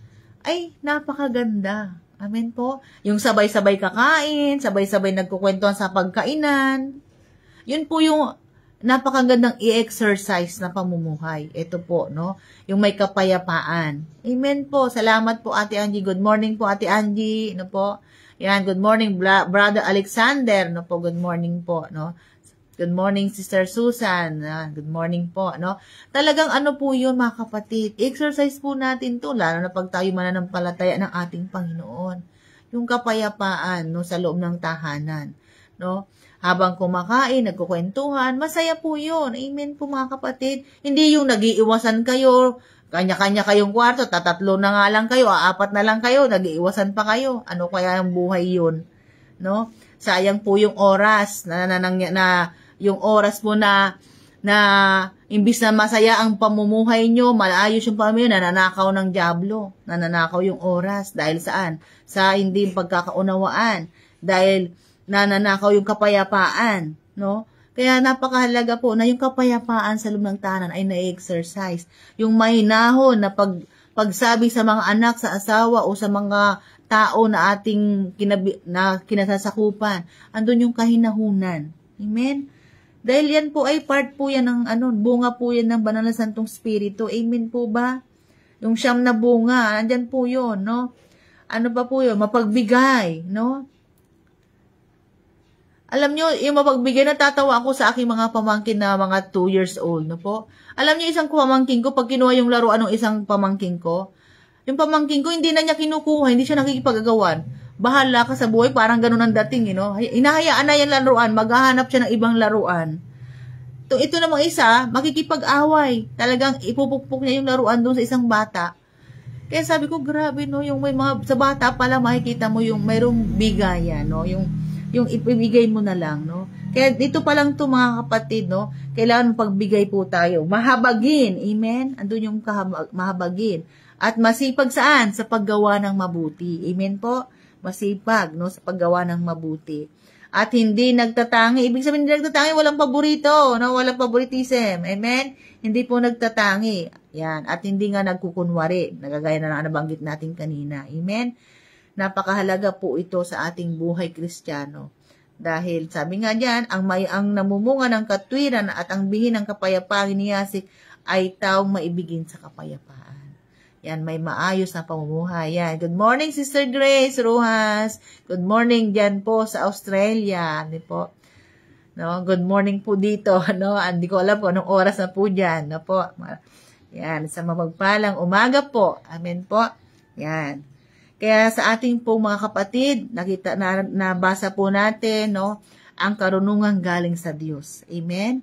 ay napakaganda. Amen po. Yung sabay-sabay kakain, sabay-sabay nagkukwentuhan sa pagkainan. Yun po yung napakagandang i-exercise na pamumuhay. Ito po, no? Yung may kapayapaan. Amen po. Salamat po, Ate Angie. Good morning po, Ate Angie. No po? Yan, good morning, Brother Alexander. No po, good morning po, no? Good morning, Sister Susan. Good morning po, no? Talagang ano po yun, mga kapatid. Exercise po natin to, lalo na pag tayo mananampalataya ng ating Panginoon. Yung kapayapaan, no, sa loob ng tahanan, no? Habang kumakain, nagkukwentuhan, masaya po yun. Amen po, mga kapatid. Hindi yung nag-iiwasan kayo, kanya-kanya kayong kwarto, tatatlo na nga lang kayo, apat na lang kayo, nag-iiwasan pa kayo. Ano kaya ang buhay yun? No? Sayang po yung oras, yung oras po na imbis na masaya ang pamumuhay nyo, malayos yung pamumuhay, nananakaw ng dyablo. Nananakaw yung oras. Dahil saan? Sa hindi pagkakaunawaan. Dahil nananakaw yung kapayapaan, no? Kaya napakahalaga po na yung kapayapaan sa loob ng tahanan ay na-exercise. Yung mahinahon na pagsabi sa mga anak, sa asawa o sa mga tao na ating kinasasakupan, andun yung kahinahunan. Amen? Dahil yan po ay part po yan ng bunga po yan ng Banal na Santong Espiritu. Amen po ba? Yung 9 na bunga, andyan po yun, no? Ano pa po yun? Mapagbigay, no? Alam nyo, yung mapagbigay, natatawa ako sa aking mga pamangkin na mga 2 years old, no po? Alam nyo, isang pamangkin ko, pag kinuha yung laruan ng isang pamangkin ko, yung pamangkin ko, hindi na niya kinukuha, hindi siya nakikipagagawan. Bahala ka sa buhay, parang ganun ang dating, you know? Inahayaan na yung laruan, maghahanap siya ng ibang laruan. Ito namang isa, makikipag-away. Talagang ipupukpuk niya yung laruan doon sa isang bata. Kaya sabi ko, grabe, no? Yung may mga, sa bata pala, makikita mo yung mayroong bigayan, no? Yung ipibigay mo na lang, no? Kaya dito pa lang to, mga kapatid, no? Kailangan pagbigay po tayo. Mahabagin, amen? Andun yung mahabagin. At masipag saan? Sa paggawa ng mabuti. Amen po? Masipag, no? Sa paggawa ng mabuti. At hindi nagtatangi. Ibig sabihin, hindi nagtatangi, walang paborito, no? Walang favoritism. Amen? Hindi po nagtatangi. Yan. At hindi nga nagkukunwari. Nagagaya na nabanggit natin kanina. Amen? Napakahalaga po ito sa ating buhay Kristiyano. Dahil sabi nga diyan, ang namumunga ng katwiran at ang bihin ng kapayapaan niyasik ay taong maibigin sa kapayapaan. Yan, may maayos na pamumuhay. Yan. Good morning, Sister Grace Rojas. Good morning diyan po sa Australia. Hindi po. No, good morning po dito. No, hindi ko alam po anong oras na po diyan. No po. Yan, sa mapagpalang umaga po. Amen po. Yan. Kaya sa ating pong mga kapatid, nabasa po natin, no, ang karunungan galing sa Diyos. Amen?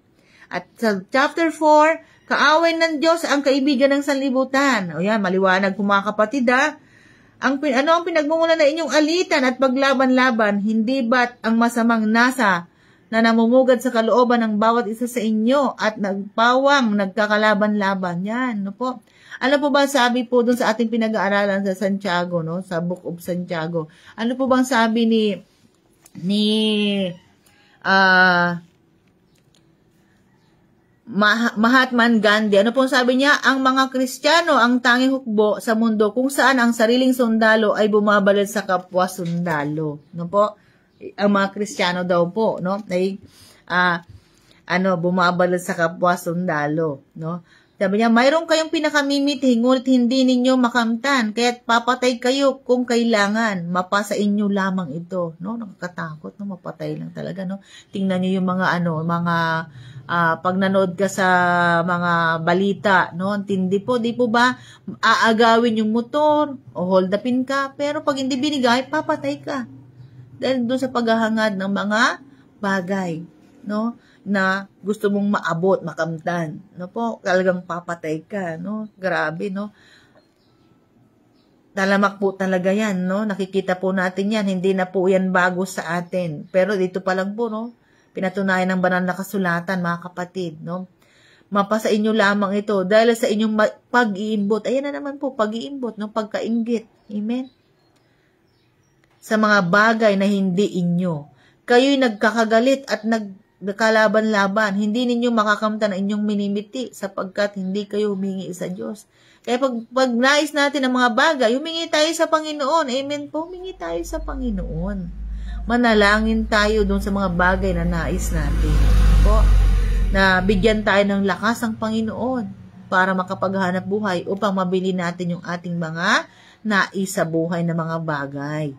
At sa chapter 4, kaaway ng Diyos ang kaibigan ng sanlibutan. O yan, maliwanag po mga kapatid, ha? Ang pinagmumulan na inyong alitan at paglaban-laban, hindi ba't ang masamang nasa na namumugad sa kalooban ng bawat isa sa inyo at nagpawang nagkakalaban-laban? Yan, no po? Ano po ba sabi po dun sa ating pinag-aaralan sa Santiago, no? Sa Book of Santiago. Ano po bang sabi Mahatma Gandhi, ano pong sabi niya? Ang mga Kristiyano ang tanging hukbo sa mundo kung saan ang sariling sundalo ay bumabalot sa kapwa sundalo. No po? Ang mga Kristiyano daw po, no? Ay bumabalot sa kapwa sundalo, no? Sabi niya, mayroon kayong pinakamimiti, ngunit hindi ninyo makamtan, kaya't papatay kayo kung kailangan, mapasa inyo lamang ito, no? Nakakatakot, no? Mapatay lang talaga, no? Tingnan niyo yung mga pag nanood ka sa mga balita, no? Tindi po, di po ba? Aagawin yung motor, o hold upin ka, pero pag hindi binigay, papatay ka. Dahil doon sa paghahangad ng mga bagay, no? Na gusto mong maabot, makamtan. No po, talagang papatay ka, no? Grabe, no? Talamak po talaga yan, no? Nakikita po natin yan. Hindi na po yan bago sa atin. Pero dito pa lang po, no? Pinatunayan ng banal na kasulatan, mga kapatid, no? Mapasa inyo lamang ito dahil sa inyong pag-iimbot. Ayan na naman po, pag-iimbot, no? Pagkainggit. Amen? Sa mga bagay na hindi inyo. Kayo'y nagkakagalit at nagkalaban-laban. Hindi ninyo makakamtan ang inyong minimiti sapagkat hindi kayo humingi sa Diyos. Kaya pag nais natin ang mga bagay, humingi tayo sa Panginoon. Amen po, humingi tayo sa Panginoon. Manalangin tayo doon sa mga bagay na nais natin. Po, na bigyan tayo ng lakas ang Panginoon para makapaghanap buhay upang mabili natin yung ating mga nais sa buhay na mga bagay.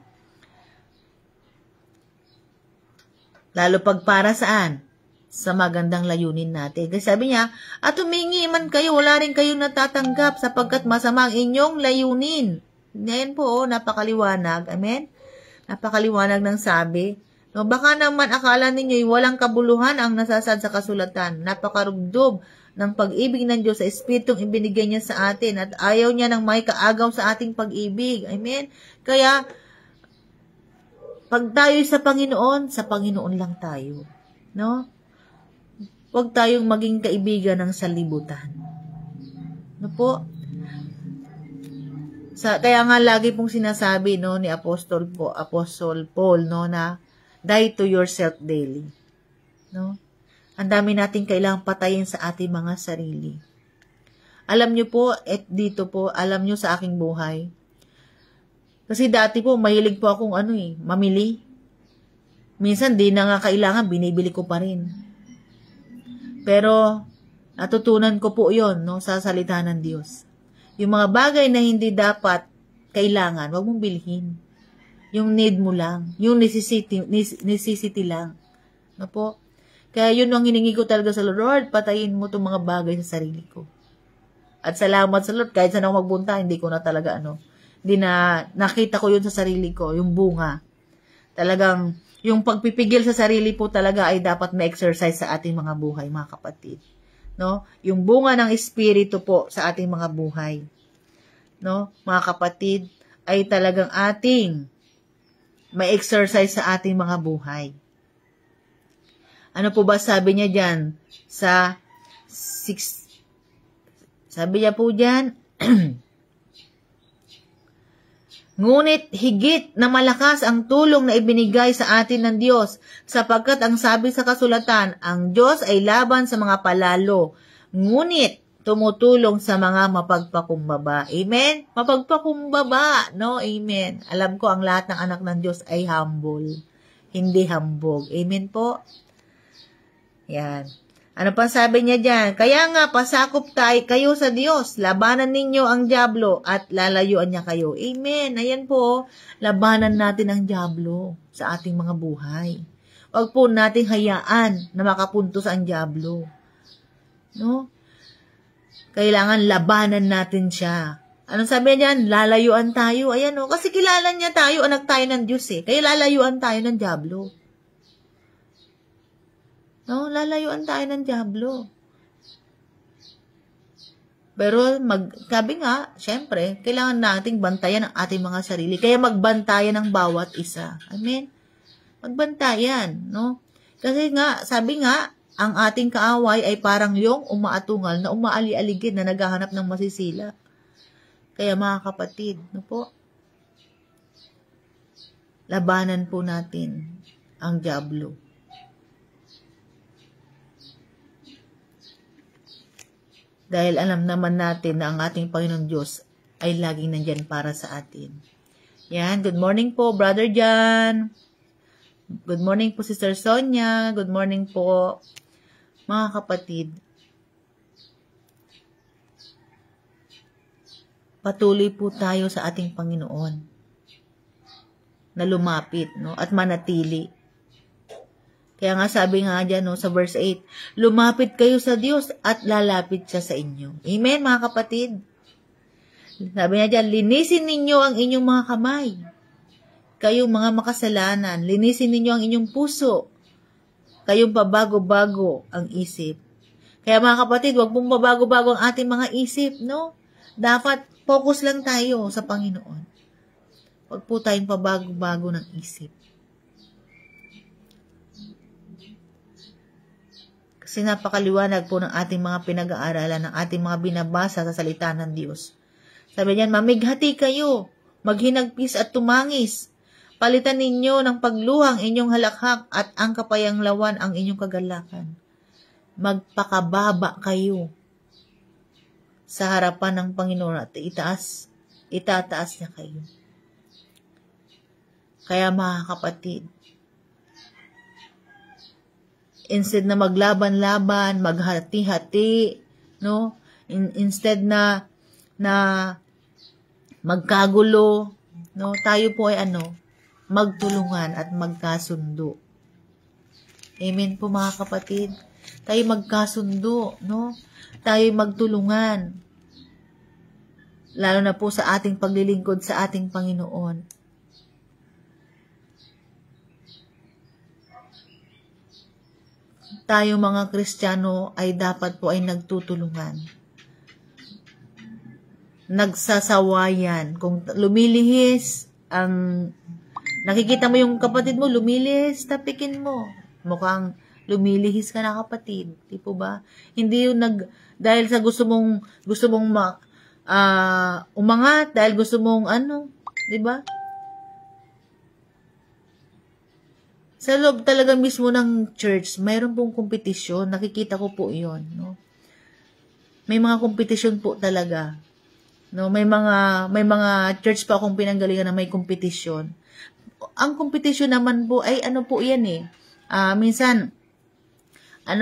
Lalo pag para saan? Sa magandang layunin natin. Kasi sabi niya, at humingi man kayo, wala rin kayong natatanggap sapagkat masama ang inyong layunin. Ngayon po, napakaliwanag. Amen? Napakaliwanag ng sabi. No, baka naman akala ninyo walang kabuluhan ang nasasad sa kasulatan. Napakarugdob ng pag-ibig ng Diyos sa Espiritong ibinigay niya sa atin at ayaw niya ng may kaagaw sa ating pag-ibig. Amen? Kaya, pag tayo sa Panginoon lang tayo. No? Huwag tayong maging kaibigan ng salibutan. No po? Kaya nga lagi pong sinasabi, no, ni Apostle Paul, no, na die to yourself daily. No? Ang dami nating kailangang patayin sa ating mga sarili. Alam nyo po, at dito po, alam nyo sa aking buhay, kasi dati po, mahilig po akong mamili. Minsan, di na nga kailangan, binibili ko pa rin. Pero, natutunan ko po yon, no, sa salita ng Diyos. Yung mga bagay na hindi dapat kailangan, wag mong bilhin. Yung need mo lang. Yung necessity lang. No po? Kaya yun ang hiningi ko talaga sa Lord, patayin mo itong mga bagay sa sarili ko. At salamat sa Lord, kahit saan ako magbunta, hindi ko na talaga hindi na nakita ko yun sa sarili ko, yung bunga. Talagang, yung pagpipigil sa sarili po talaga ay dapat ma-exercise sa ating mga buhay, mga kapatid. No? Yung bunga ng Espiritu po sa ating mga buhay. No? Mga kapatid, ay talagang ating ma-exercise sa ating mga buhay. Ano po ba sabi niya dyan? Sabi niya po dyan, ngunit higit na malakas ang tulong na ibinigay sa atin ng Diyos, sapagkat ang sabi sa kasulatan, ang Diyos ay laban sa mga palalo, ngunit tumutulong sa mga mapagpakumbaba. Amen? Mapagpakumbaba, no? Amen. Alam ko ang lahat ng anak ng Diyos ay humble, hindi hambog. Amen po? Yan. Ano pa sabi niya dyan? Kaya nga, pasakop kayo sa Diyos. Labanan ninyo ang dyablo at lalayuan niya kayo. Amen. Ayan po, labanan natin ang dyablo sa ating mga buhay. Huwag po nating hayaan na makapuntos ang dyablo. No? Kailangan labanan natin siya. Anong sabi niya dyan? Lalayuan tayo. Ayan o. Kasi kilala niya tayo, anak tayo ng Diyos eh. Kaya lalayuan tayo ng dyablo. No, lalayuan tayo ng dyablo. Pero sabi nga, syempre, kailangan nating bantayan ang ating mga sarili. Kaya magbantayan ang bawat isa. Amen? Magbantayan, no? Kasi nga, sabi nga, ang ating kaaway ay parang yung umaatungal na umaali-aligid na naghahanap ng masisila. Kaya mga kapatid, no po? Labanan po natin ang dyablo. Dahil alam naman natin na ang ating Panginoon Diyos ay laging nandyan para sa atin. Yan, good morning po, Brother John. Good morning po, Sister Sonia. Good morning po, mga kapatid. Patuloy po tayo sa ating Panginoon na lumapit, no, at manatili. Kaya nga sabi nga dyan, no, sa verse 8, lumapit kayo sa Diyos at lalapit siya sa inyo. Amen, mga kapatid? Sabi nga dyan, linisin ninyo ang inyong mga kamay. Kayong mga makasalanan, linisin ninyo ang inyong puso. Kayong pabago-bago ang isip. Kaya mga kapatid, wag pong pabago-bago ang ating mga isip, no? Dapat focus lang tayo sa Panginoon. Wag po tayong pabago-bago ng isip. Kasi napakaliwanag po ng ating mga pinag-aaralan, ng ating mga binabasa sa salita ng Diyos. Sabi niyan, mamighati kayo, maghinagpis at tumangis. Palitan ninyo ng pagluhang inyong halakhak at ang kapayanglawan ang inyong kagalakan. Magpakababa kayo sa harapan ng Panginoon at itataas niya kayo. Kaya mga kapatid, instead na maglaban-laban, maghati-hati, no? Instead na magkagulo, no? Tayo po ay magtulungan at magkasundo. Amen po mga kapatid. Tayo magkasundo, no? Tayo magtulungan. Lalo na po sa ating paglilingkod sa ating Panginoon. Tayo mga Kristiyano ay dapat po ay nagtutulungan. Nagsasawayan. Kung lumilihis, nakikita mo yung kapatid mo, lumilihis, tapikin mo. Mukhang lumilihis ka na kapatid. Di po ba? Hindi yung dahil sa gusto mong umangat, dahil gusto mong di ba? Sa loob talaga mismo ng church, mayroon pong kompetisyon. Nakikita ko po yun. No? May mga kompetisyon po talaga. No? May mga church pa akong pinanggalingan na may kompetisyon. Ang kompetisyon naman po ay po yan eh. Minsan,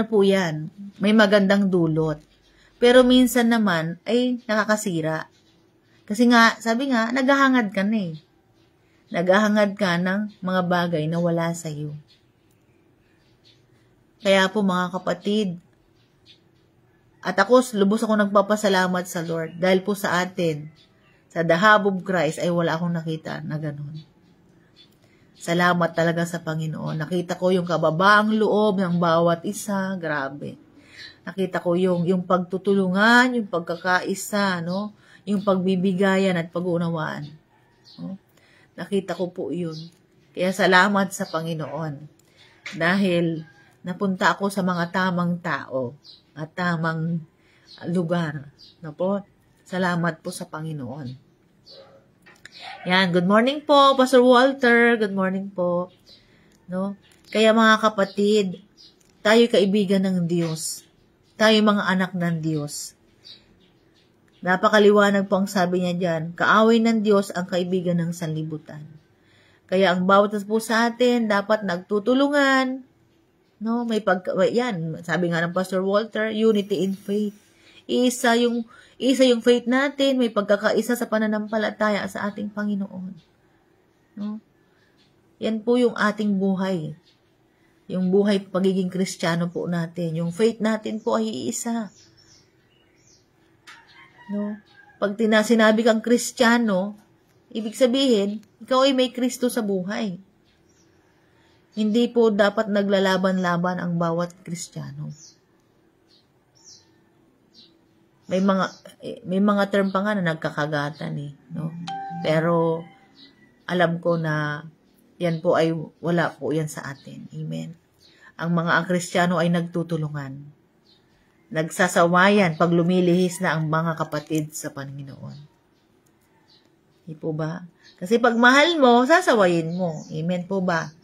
po yan? May magandang dulot. Pero minsan naman ay nakakasira. Kasi nga, sabi nga, naghahangad ka na eh. Naghahangad ka ng mga bagay na wala sa iyo. Kaya po mga kapatid, at lubos ako nagpapasalamat sa Lord dahil po sa atin, sa the hub of Christ ay wala akong nakita na ganun. Salamat talaga sa Panginoon. Nakita ko yung kababaang loob ng bawat isa, grabe. Nakita ko yung pagtutulungan, yung pagkakaisa, no? Yung pagbibigayan at pag-uunawaan. No? Nakita ko po yun. Kaya salamat sa Panginoon. Dahil napunta ako sa mga tamang tao at tamang lugar. No po? Salamat po sa Panginoon. Yan, good morning po, Pastor Walter. Good morning po. No? Kaya mga kapatid, tayo kaibigan ng Diyos. Tayo mga anak ng Diyos. Napakaliwanag po ang sabi niya dyan, kaaway ng Diyos ang kaibigan ng sanlibutan. Kaya ang bawat po sa atin, dapat nagtutulungan. No? Yan, sabi nga ng Pastor Walter, unity in faith. Isa yung faith natin, may pagkakaisa sa pananampalataya sa ating Panginoon. No? Yan po yung ating buhay. Yung buhay pagiging Kristiyano po natin. Yung faith natin po ay iisa. No? Pag sinabi kang Kristiyano, ibig sabihin, ikaw ay may Kristo sa buhay. Hindi po dapat naglalaban-laban ang bawat Kristiyano. May mga term pa nga na nagkakagatan eh, no? Pero alam ko na yan po ay wala po yan sa atin. Amen. Ang mga Kristiyano ay nagtutulungan. Nagsasawayan pag lumilihis na ang mga kapatid sa Panginoon. Hindi po ba? Kasi pag mahal mo, sasawayin mo. Amen po ba?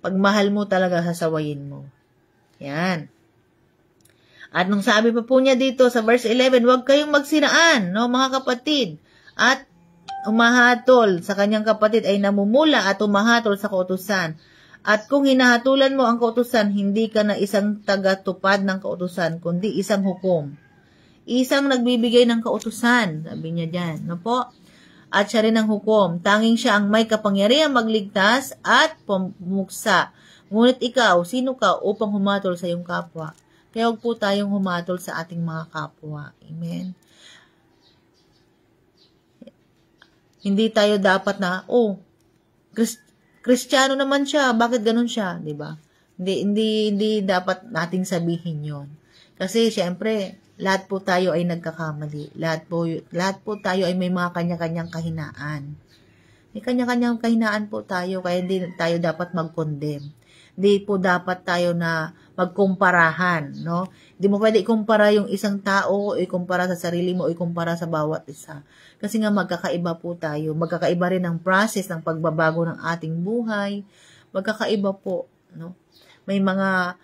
Pag mahal mo talaga, sasawayin mo. Yan. At nung sabi pa po niya dito sa verse 11, huwag kayong magsinaan, no, mga kapatid. At umahatol sa kanyang kapatid ay namumula at umahatol sa kautusan. At kung hinahatulan mo ang kautusan, hindi ka na isang tagatupad ng kautusan, kundi isang hukom. Isang nagbibigay ng kautusan, sabi niya dyan, no po? At siya rin ang hukom. Tanging siya ang may kapangyarihang magligtas at pumuksa. Ngunit ikaw, sino ka upang humatol sa iyong kapwa? Kaya huwag po tayong humatol sa ating mga kapwa. Amen? Hindi tayo dapat na, Kristiyano naman siya, bakit ganun siya? Diba? Hindi dapat nating sabihin yon. Kasi, syempre, lahat po tayo ay nagkakamali. Lahat po tayo ay may mga kanya-kanyang kahinaan. May kanya-kanyang kahinaan po tayo, kaya hindi tayo dapat mag-condemn. Hindi po dapat tayo na magkumparahan, no? Hindi mo pwede ikumpara yung isang tao, o ikumpara sa sarili mo, o ikumpara sa bawat isa. Kasi nga magkakaiba po tayo. Magkakaiba rin ang process ng pagbabago ng ating buhay. Magkakaiba po, no? May mga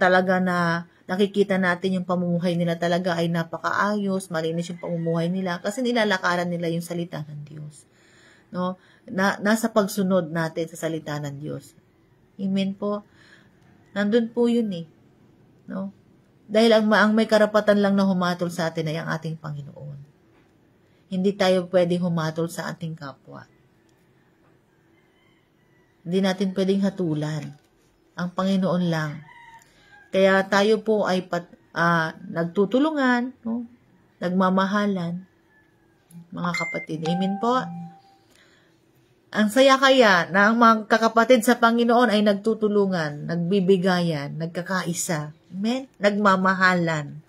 talaga na nakikita natin yung pamumuhay nila talaga ay napakaayos, malinis yung pamumuhay nila kasi nilalakaran nila yung salita ng Diyos. No? Nasa pagsunod natin sa salita ng Diyos. Amen po. Nandun po yun eh. No? Dahil ang may karapatan lang na humatol sa atin ay ang ating Panginoon. Hindi tayo pwedeng humatol sa ating kapwa. Hindi natin pwedeng hatulan. Ang Panginoon lang. Kaya tayo po ay nagtutulungan, no? Nagmamahalan, mga kapatid. Amen po. Ang saya kaya na ang mga kakapatid sa Panginoon ay nagtutulungan, nagbibigayan, nagkakaisa. Amen? Nagmamahalan.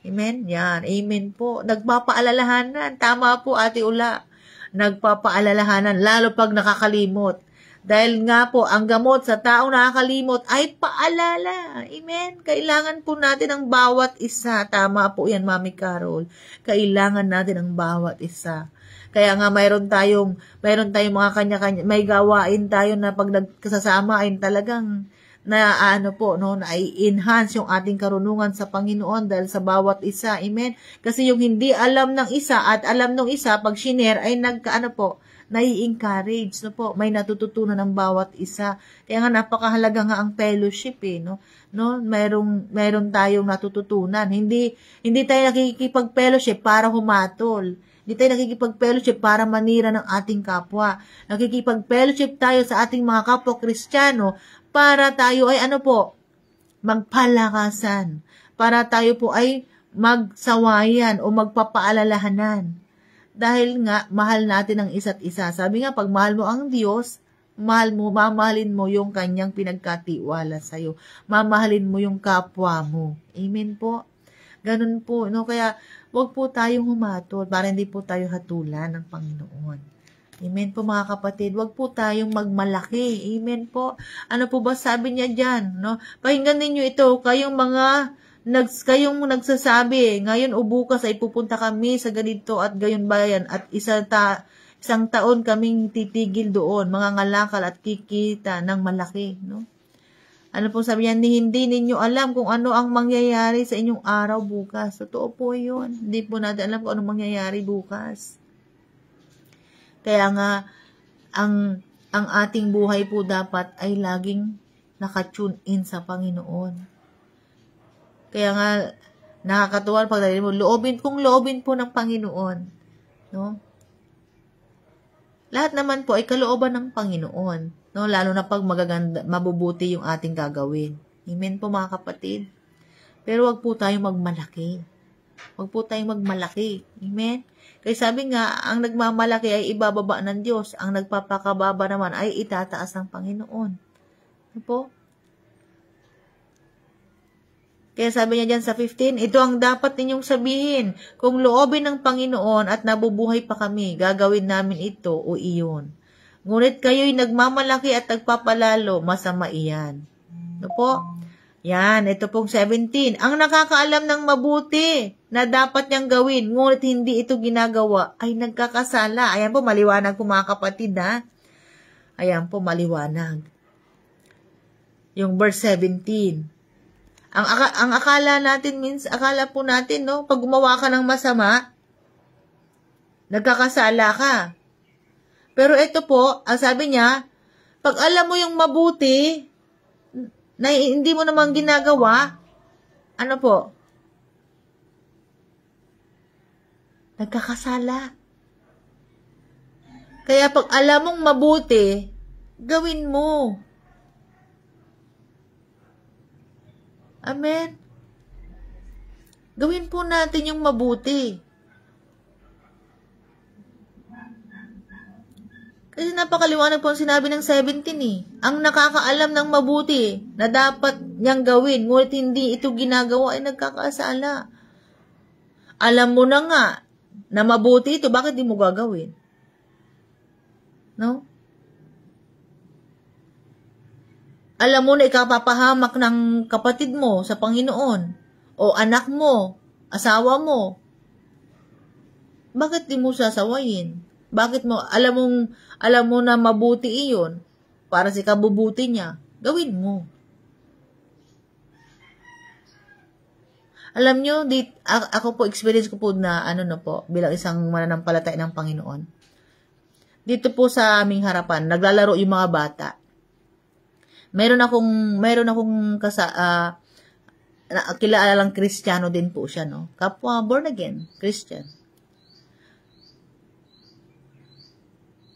Amen? Yan. Amen po. Nagpapaalalahanan. Tama po, Ate Ula. Nagpapaalalahanan, lalo pag nakakalimot. Dahil nga po, ang gamot sa taong nakakalimot ay paalala. Amen? Kailangan po natin ang bawat isa. Tama po yan, Mami Carol. Kailangan natin ang bawat isa. Kaya nga mayroon tayong mga kanya-kanya, may gawain tayo na pag nagkasama ay talagang na i-enhance yung ating karunungan sa Panginoon dahil sa bawat isa. Amen? Kasi yung hindi alam ng isa at alam ng isa, pag shinare ay nai-encourage, no po, may natututunan ng bawat isa. Kaya nga napakahalaga nga ang fellowship no? Mayroon tayong natututunan. Hindi tayo nakikipag-fellowship para humatol. Hindi tayo nakikipag-fellowship para manira ng ating kapwa. Nakikipag-fellowship tayo sa ating mga kapwa Kristiyano para tayo ay magpalakasan. Para tayo po ay magsawayan o magpapaalalahanan. Dahil nga, mahal natin ang isa't isa. Sabi nga, pag mahal mo ang Diyos, mamahalin mo yung kanyang pinagkatiwala sa'yo. Mamahalin mo yung kapwa mo. Amen po. Ganun po, no? Kaya, huwag po tayong humatol para hindi po tayo hatulan ng Panginoon. Amen po mga kapatid. Huwag po tayong magmalaki. Amen po. Ano po ba sabi niya dyan? No? Pakinggan ninyo ito. Kayong nagsasabi, ngayon o bukas ay pupunta kami sa ganito at gayon bayan at isang taon kaming titigil doon, mga ngalakal at kikita ng malaki. No? Ano po sabi niya, hindi ninyo alam kung ano ang mangyayari sa inyong araw bukas. Totoo po yun. Hindi po natin alam kung ano mangyayari bukas. Kaya nga, ang ating buhay po dapat ay laging nakatune in sa Panginoon. Kaya nga, nakakatuwa pag mo, loobin po ng Panginoon. No? Lahat naman po ay kalooban ng Panginoon. No? Lalo na pag mabubuti yung ating gagawin. Amen po mga kapatid. Pero wag po tayong magmalaki. Wag po tayong magmalaki. Amen? Kaya sabi nga, ang nagmamalaki ay ibababa ng Diyos. Ang nagpapakababa naman ay itataas ng Panginoon. Ano po? Kaya sabi niya dyan sa 15, ito ang dapat ninyong sabihin. Kung loobin ng Panginoon at nabubuhay pa kami, gagawin namin ito o iyon. Ngunit kayo'y nagmamalaki at nagpapalalo, masama iyan. Ano po? Yan, ito pong 17. Ang nakakaalam ng mabuti na dapat niyang gawin, ngunit hindi ito ginagawa, ay nagkakasala. Ayan po, maliwanag po mga kapatid, ha? Ayan po, maliwanag. Yung verse 17. Ang akala natin akala po natin, no, pag gumawa ka ng masama, nagkakasala ka. Pero ito po, ang sabi niya, pag alam mo yung mabuti, na hindi mo naman ginagawa, ano po? Nagkakasala. Kaya pag alam mong mabuti, gawin mo. Amen? Gawin po natin yung mabuti. Kasi napakaliwanag po ang sinabi ng 17 eh. Ang nakakaalam ng mabuti na dapat niyang gawin, ngunit hindi ito ginagawa ay nagkakasala. Alam mo na nga na mabuti ito, bakit di mo gagawin? No? Alam mo na ikapapahamak ng kapatid mo sa Panginoon o anak mo, asawa mo. Bakit di mo sasawayin? Bakit mo alam mo na mabuti iyon para sa kabubuti niya? Gawin mo. Alam nyo, ako po, experience ko po na, bilang isang mananampalataya ng Panginoon. Dito po sa aming harapan, naglalaro yung mga bata. Meron akong kilalang Kristiyano din po siya, no? Kapwa born again, Christian.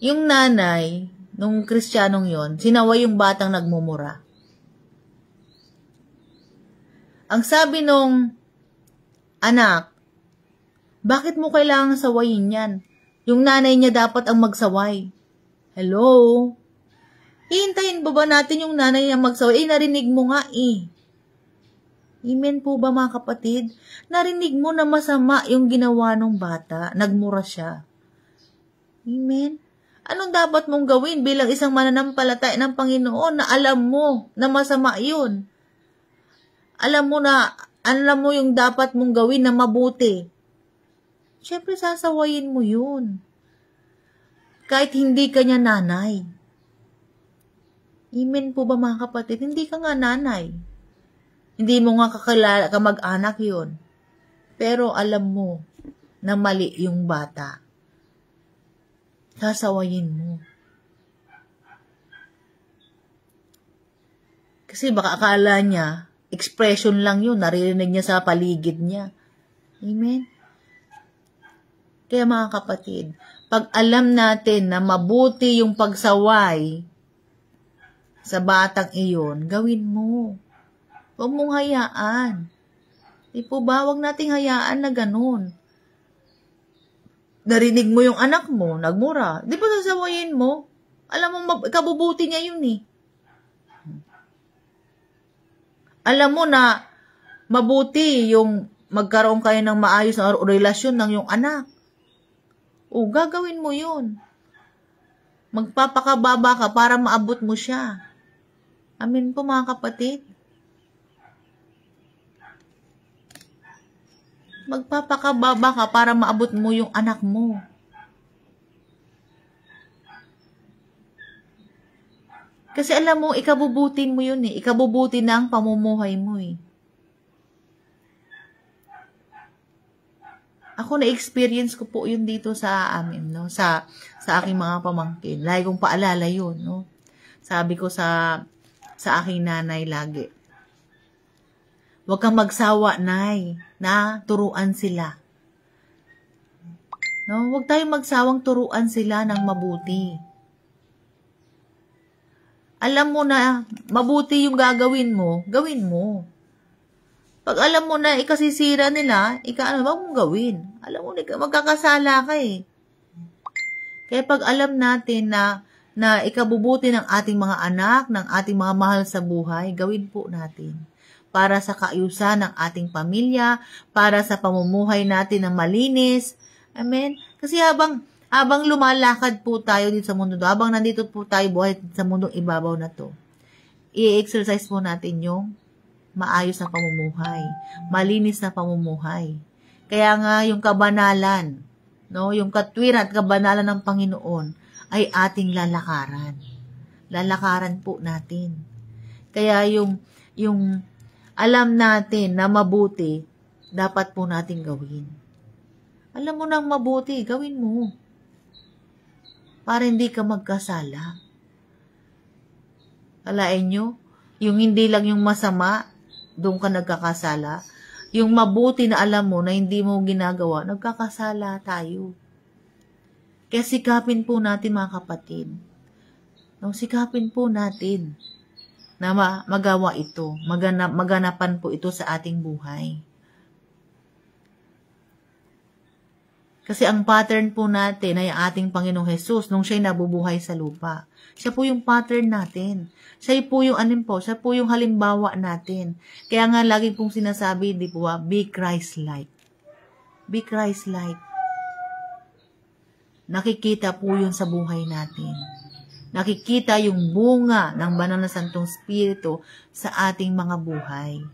Yung nanay, nung Kristiyanong yon, sinaway yung batang nagmumura. Ang sabi nung anak, bakit mo kailangang sawayin yan? Yung nanay niya dapat ang magsaway. Hello? Hihintayin ba natin yung nanay niya magsaway? Narinig mo nga eh. Amen po ba mga kapatid? Narinig mo na masama yung ginawa ng bata. Nagmura siya. Amen? Anong dapat mong gawin bilang isang mananampalataya ng Panginoon na alam mo na masama yun? Alam mo yung dapat mong gawin na mabuti. Siyempre, sasawayin mo yun. Kahit hindi ka niya nanay. Amen po ba mga kapatid? Hindi ka nga nanay. Hindi mo nga kakilala, kamag-anak yun. Pero alam mo na mali yung bata. Sasawayin mo. Kasi baka akala niya, expression lang yun, naririnig niya sa paligid niya. Amen? Kaya mga kapatid, pag alam natin na mabuti yung pagsaway sa batang iyon, gawin mo. Huwag mong hayaan. Di po ba? Huwag nating hayaan na ganun. Narinig mo yung anak mo, nagmura. Di ba sasawayin mo? Alam mo, kabubuti niya yun eh. Alam mo na mabuti yung magkaroon kayo ng maayos na relasyon ng yung anak. O, gagawin mo yun. Magpapakababa ka para maabot mo siya. Amen po mga kapatid. Magpapakababa ka para maabot mo yung anak mo. Kasi alam mo, ikabubutin mo yun eh. Ikabubuti na ang pamumuhay mo eh. Ako na-experience ko po yun dito sa amin, no? Sa aking mga pamangkin. Lagi kong paalala yun, no? Sabi ko sa aking nanay lagi. Huwag kang magsawa, nay, na turuan sila. No? Huwag tayong magsawang turuan sila ng mabuti. Alam mo na mabuti yung gagawin mo, gawin mo. Pag alam mo na ikasisira nila, wag mong gawin. Alam mo na magkakasala ka eh. Kaya pag alam natin na ikabubuti ng ating mga anak, ng ating mga mahal sa buhay, gawin po natin. Para sa kaayusan ng ating pamilya, para sa pamumuhay natin ng malinis. Amen? Kasi habang lumalakad po tayo dito sa mundo, habang nandito po tayo buhay sa mundong ibabaw na to, i-exercise po natin yung maayos na pamumuhay, malinis na pamumuhay. Kaya nga yung kabanalan, no, yung katwiran at kabanalan ng Panginoon ay ating lalakaran. Lalakaran po natin. Kaya yung alam natin na mabuti, dapat po natin gawin. Alam mo nang mabuti, gawin mo. Para hindi ka magkasala. Alain nyo, yung hindi lang yung masama, doon ka nagkakasala. Yung mabuti na alam mo na hindi mo ginagawa, nagkakasala tayo. Kaya sikapin po natin mga kapatid. Sikapin po natin na magawa ito. Maganapan po ito sa ating buhay. Kasi ang pattern po natin ay ating Panginoong Hesus nung siya'y nabubuhay sa lupa. Siya po yung pattern natin. Siya po yung siya po yung halimbawa natin. Kaya nga lagi pong sinasabi, di po be Christ-like. Be Christ-like. Nakikita po yun sa buhay natin. Nakikita yung bunga ng banal na Santong Espiritu sa ating mga buhay.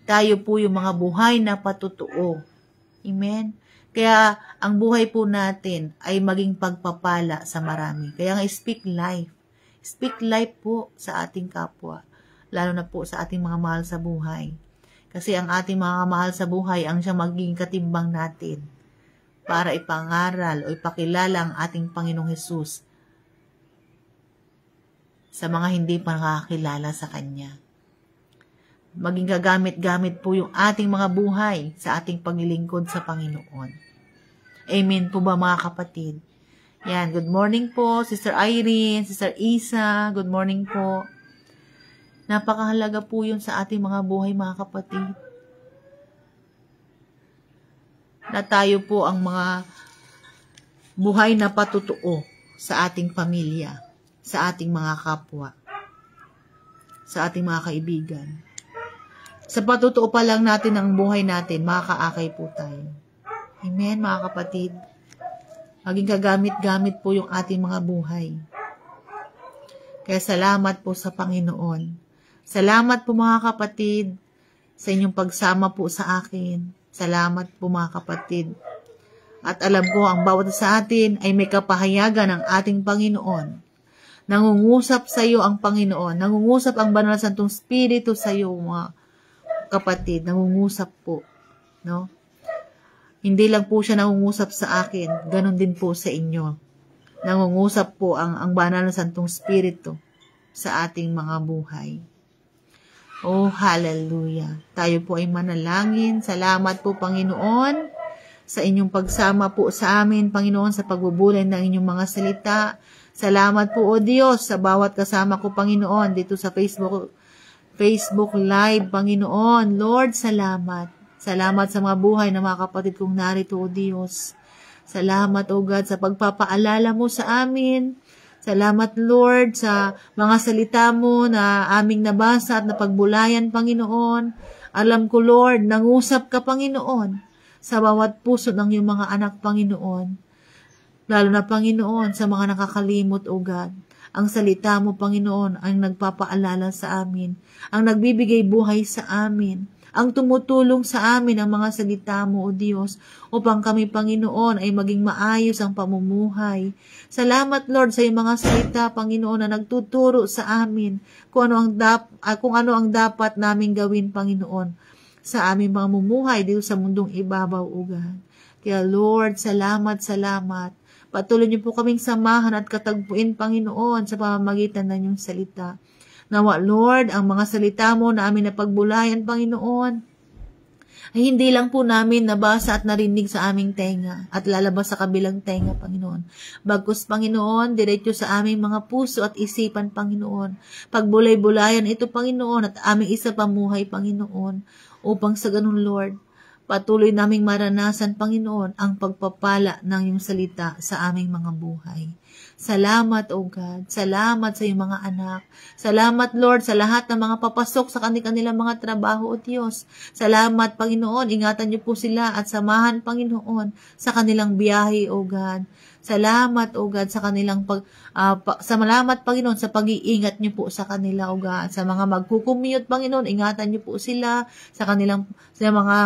Tayo po yung mga buhay na patotoo. Amen? Kaya ang buhay po natin ay maging pagpapala sa marami. Kaya nga speak life. Speak life po sa ating kapwa. Lalo na po sa ating mga mahal sa buhay. Kasi ang ating mga mahal sa buhay ang siyang magiging katimbang natin para ipangaral o ipakilala ang ating Panginoong Hesus sa mga hindi pa nakakilala sa Kanya. Maging gagamit-gamit po yung ating mga buhay sa ating paglilingkod sa Panginoon. Amen po ba mga kapatid? Yan, good morning po, Sister Irene, Sister Isa, good morning po. Napakahalaga po yun sa ating mga buhay mga kapatid. Na tayo po ang mga buhay na patotoo sa ating pamilya, sa ating mga kapwa, sa ating mga kaibigan. Sa patotoo pa lang natin ang buhay natin, makakaakay po tayo. Amen, mga kapatid. Maging kagamit-gamit po yung ating mga buhay. Kaya salamat po sa Panginoon. Salamat po mga kapatid sa inyong pagsama po sa akin. Salamat po mga kapatid. At alam ko ang bawat sa atin ay may kapahayagan ng ating Panginoon. Nangungusap sa iyo ang Panginoon. Nangungusap ang Banal na Santong Espiritu sa iyo mga kapatid, nangungusap po, no? Hindi lang po siya nangungusap sa akin, ganun din po sa inyo. Nangungusap po ang Banal na Santong Espiritu sa ating mga buhay. Oh, hallelujah. Tayo po ay manalangin. Salamat po, Panginoon, sa inyong pagsama po sa amin, Panginoon, sa pagbubulay ng inyong mga salita. Salamat po, O Diyos, sa bawat kasama ko, Panginoon, dito sa Facebook Live, Panginoon. Lord, salamat. Salamat sa mga buhay ng mga kapatid kong narito, O Diyos. Salamat, O God, sa pagpapaalala mo sa amin. Salamat, Lord, sa mga salita mo na aming nabasa at napagbulayan, Panginoon. Alam ko, Lord, nangusap ka, Panginoon, sa bawat puso ng iyong mga anak, Panginoon. Lalo na, Panginoon, sa mga nakakalimot, O God. Ang salita mo, Panginoon, ang nagpapaalala sa amin, ang nagbibigay buhay sa amin, ang tumutulong sa amin ang mga salita mo, O Diyos, upang kami, Panginoon, ay maging maayos ang pamumuhay. Salamat, Lord, sa iyong mga salita, Panginoon, na nagtuturo sa amin kung ano ang dapat naming gawin, Panginoon, sa aming mga mumuhay dito sa mundong ibabaw, O God. Kaya, Lord, salamat, salamat. Patuloy niyo po kaming samahan at katagpuin, Panginoon, sa pamamagitan ng inyong salita. Nawa, Lord, ang mga salita mo na amin na pagbulayan, Panginoon, ay hindi lang po namin nabasa at narinig sa aming tenga at lalabas sa kabilang tenga, Panginoon. Bagkus, Panginoon, diretso sa aming mga puso at isipan, Panginoon. Pagbulay-bulayan ito, Panginoon, at aming isa pamuhay, Panginoon, upang sa ganun, Lord, patuloy naming maranasan, Panginoon, ang pagpapala ng iyong salita sa aming mga buhay. Salamat, O God. Salamat sa iyong mga anak. Salamat, Lord, sa lahat ng mga papasok sa kanilang mga trabaho, O Diyos. Salamat, Panginoon. Ingatan niyo po sila at samahan, Panginoon, sa kanilang biyahe, O God. Salamat, O God, sa kanilang salamat, Panginoon, sa pag-iingat niyo po sa kanila, O God. Sa mga magkukumute, Panginoon, ingatan niyo po sila sa mga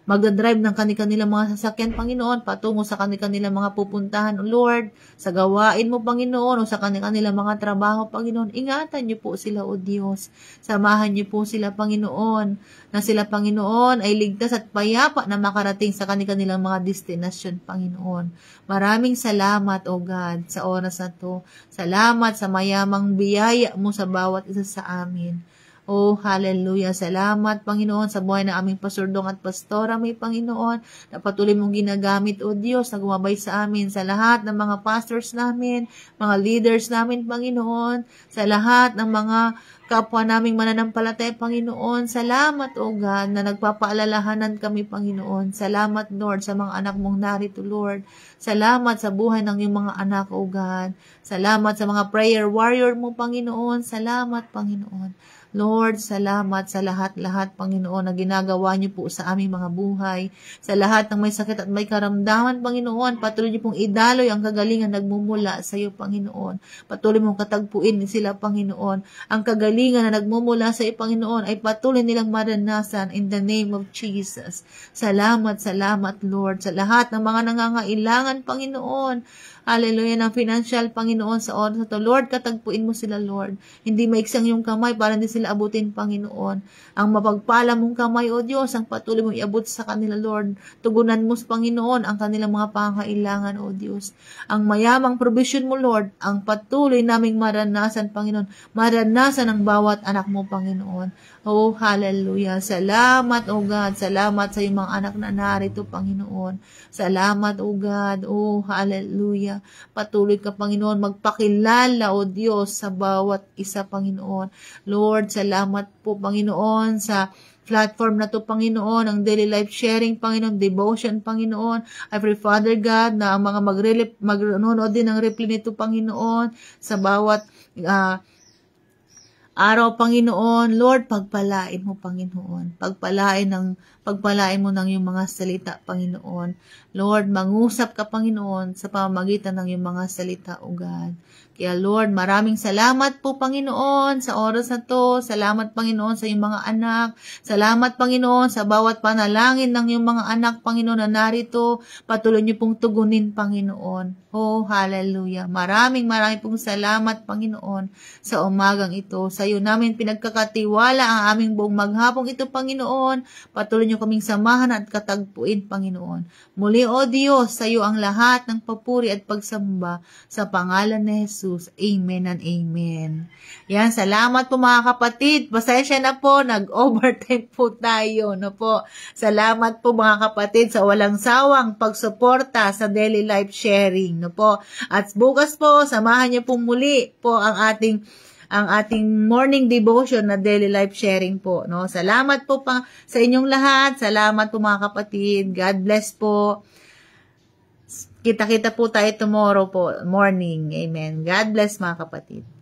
magdadrive ng kanilang mga sasakyan, Panginoon, patungo sa kanilang mga pupuntahan, O Lord, sa gawa gawain mo, Panginoon, o sa kanilang mga trabaho, Panginoon. Ingatan niyo po sila, O Diyos. Samahan niyo po sila, Panginoon, na sila, Panginoon, ay ligtas at payapa na makarating sa kanilang mga destinasyon, Panginoon. Maraming salamat, O God, sa oras na to. Salamat sa mayamang biyaya mo sa bawat isa sa amin. Oh, hallelujah. Salamat, Panginoon, sa buhay ng aming pasordong at pastora, may Panginoon, na patuloy mong ginagamit, O Diyos, na gumabay sa amin, sa lahat ng mga pastors namin, mga leaders namin, Panginoon, sa lahat ng mga kapwa naming mananampalataya, Panginoon. Salamat, O God, na nagpapaalalahanan kami, Panginoon. Salamat, Lord, sa mga anak mong narito, Lord. Salamat sa buhay ng iyong mga anak, O God. Salamat sa mga prayer warrior mo, Panginoon. Salamat, Panginoon. Lord, salamat sa lahat-lahat, Panginoon, na ginagawa niyo po sa aming mga buhay. Sa lahat ng may sakit at may karamdaman, Panginoon, patuloy niyo pong idaloy ang kagalingan nagmumula sa iyo, Panginoon. Patuloy mong katagpuin sila, Panginoon. Ang kagalingan na nagmumula sa iyo, Panginoon, ay patuloy nilang maranasan in the name of Jesus. Salamat, salamat, Lord, sa lahat ng mga nangangailangan, Panginoon. Hallelujah, ng financial, Panginoon, sa oras na to. Lord, katagpuin mo sila, Lord. Hindi maiksang yung kamay para hindi sila abutin, Panginoon. Ang mapagpala mong kamay, O Diyos, ang patuloy mong iabot sa kanila, Lord. Tugunan mo, Panginoon, ang kanilang mga pangangailangan, O Diyos. Ang mayamang provision mo, Lord, ang patuloy naming maranasan, Panginoon. Maranasan ng bawat anak mo, Panginoon. Oh, hallelujah. Salamat, O God. Salamat sa iyong mga anak na narito, Panginoon. Salamat, O God. Oh, hallelujah. Patuloy ka, Panginoon, magpakilala, O Diyos, sa bawat isa, Panginoon. Lord, salamat po, Panginoon, sa platform na to, Panginoon, ang daily life sharing, Panginoon, devotion, Panginoon. I pray, Father God, na ang mga magnanood din ng replay nito, Panginoon, sa bawat araw, Panginoon. Lord, pagpalain mo, Panginoon. Pagpalain mo ng iyong mga salita, Panginoon. Lord, mangusap ka, Panginoon, sa pamamagitan ng iyong mga salita, O God. Kaya, Lord, maraming salamat po, Panginoon, sa oras na to. Salamat, Panginoon, sa iyong mga anak. Salamat, Panginoon, sa bawat panalangin ng iyong mga anak, Panginoon, na narito. Patuloy niyo pong tugunin, Panginoon. Oh, hallelujah. Maraming pong salamat, Panginoon, sa umagang ito. Sa iyo namin pinagkakatiwala ang aming buong maghapong ito, Panginoon. Patuloy niyo kaming samahan at katagpuin, Panginoon. Muli, O Diyos, sa iyo ang lahat ng papuri at pagsamba sa pangalan ni Jesus. Amen and amen. Yan, salamat po mga kapatid. Pasensya na po, nag-overtime po tayo. No po. Salamat po mga kapatid sa walang sawang pagsuporta sa daily life sharing. No po. At bukas po, samahan niyo po muli po ang ating morning devotion na daily life sharing po. No? Salamat po sa inyong lahat. Salamat po mga kapatid. God bless po. Kita-kita po tayo tomorrow po, morning. Amen. God bless mga kapatid.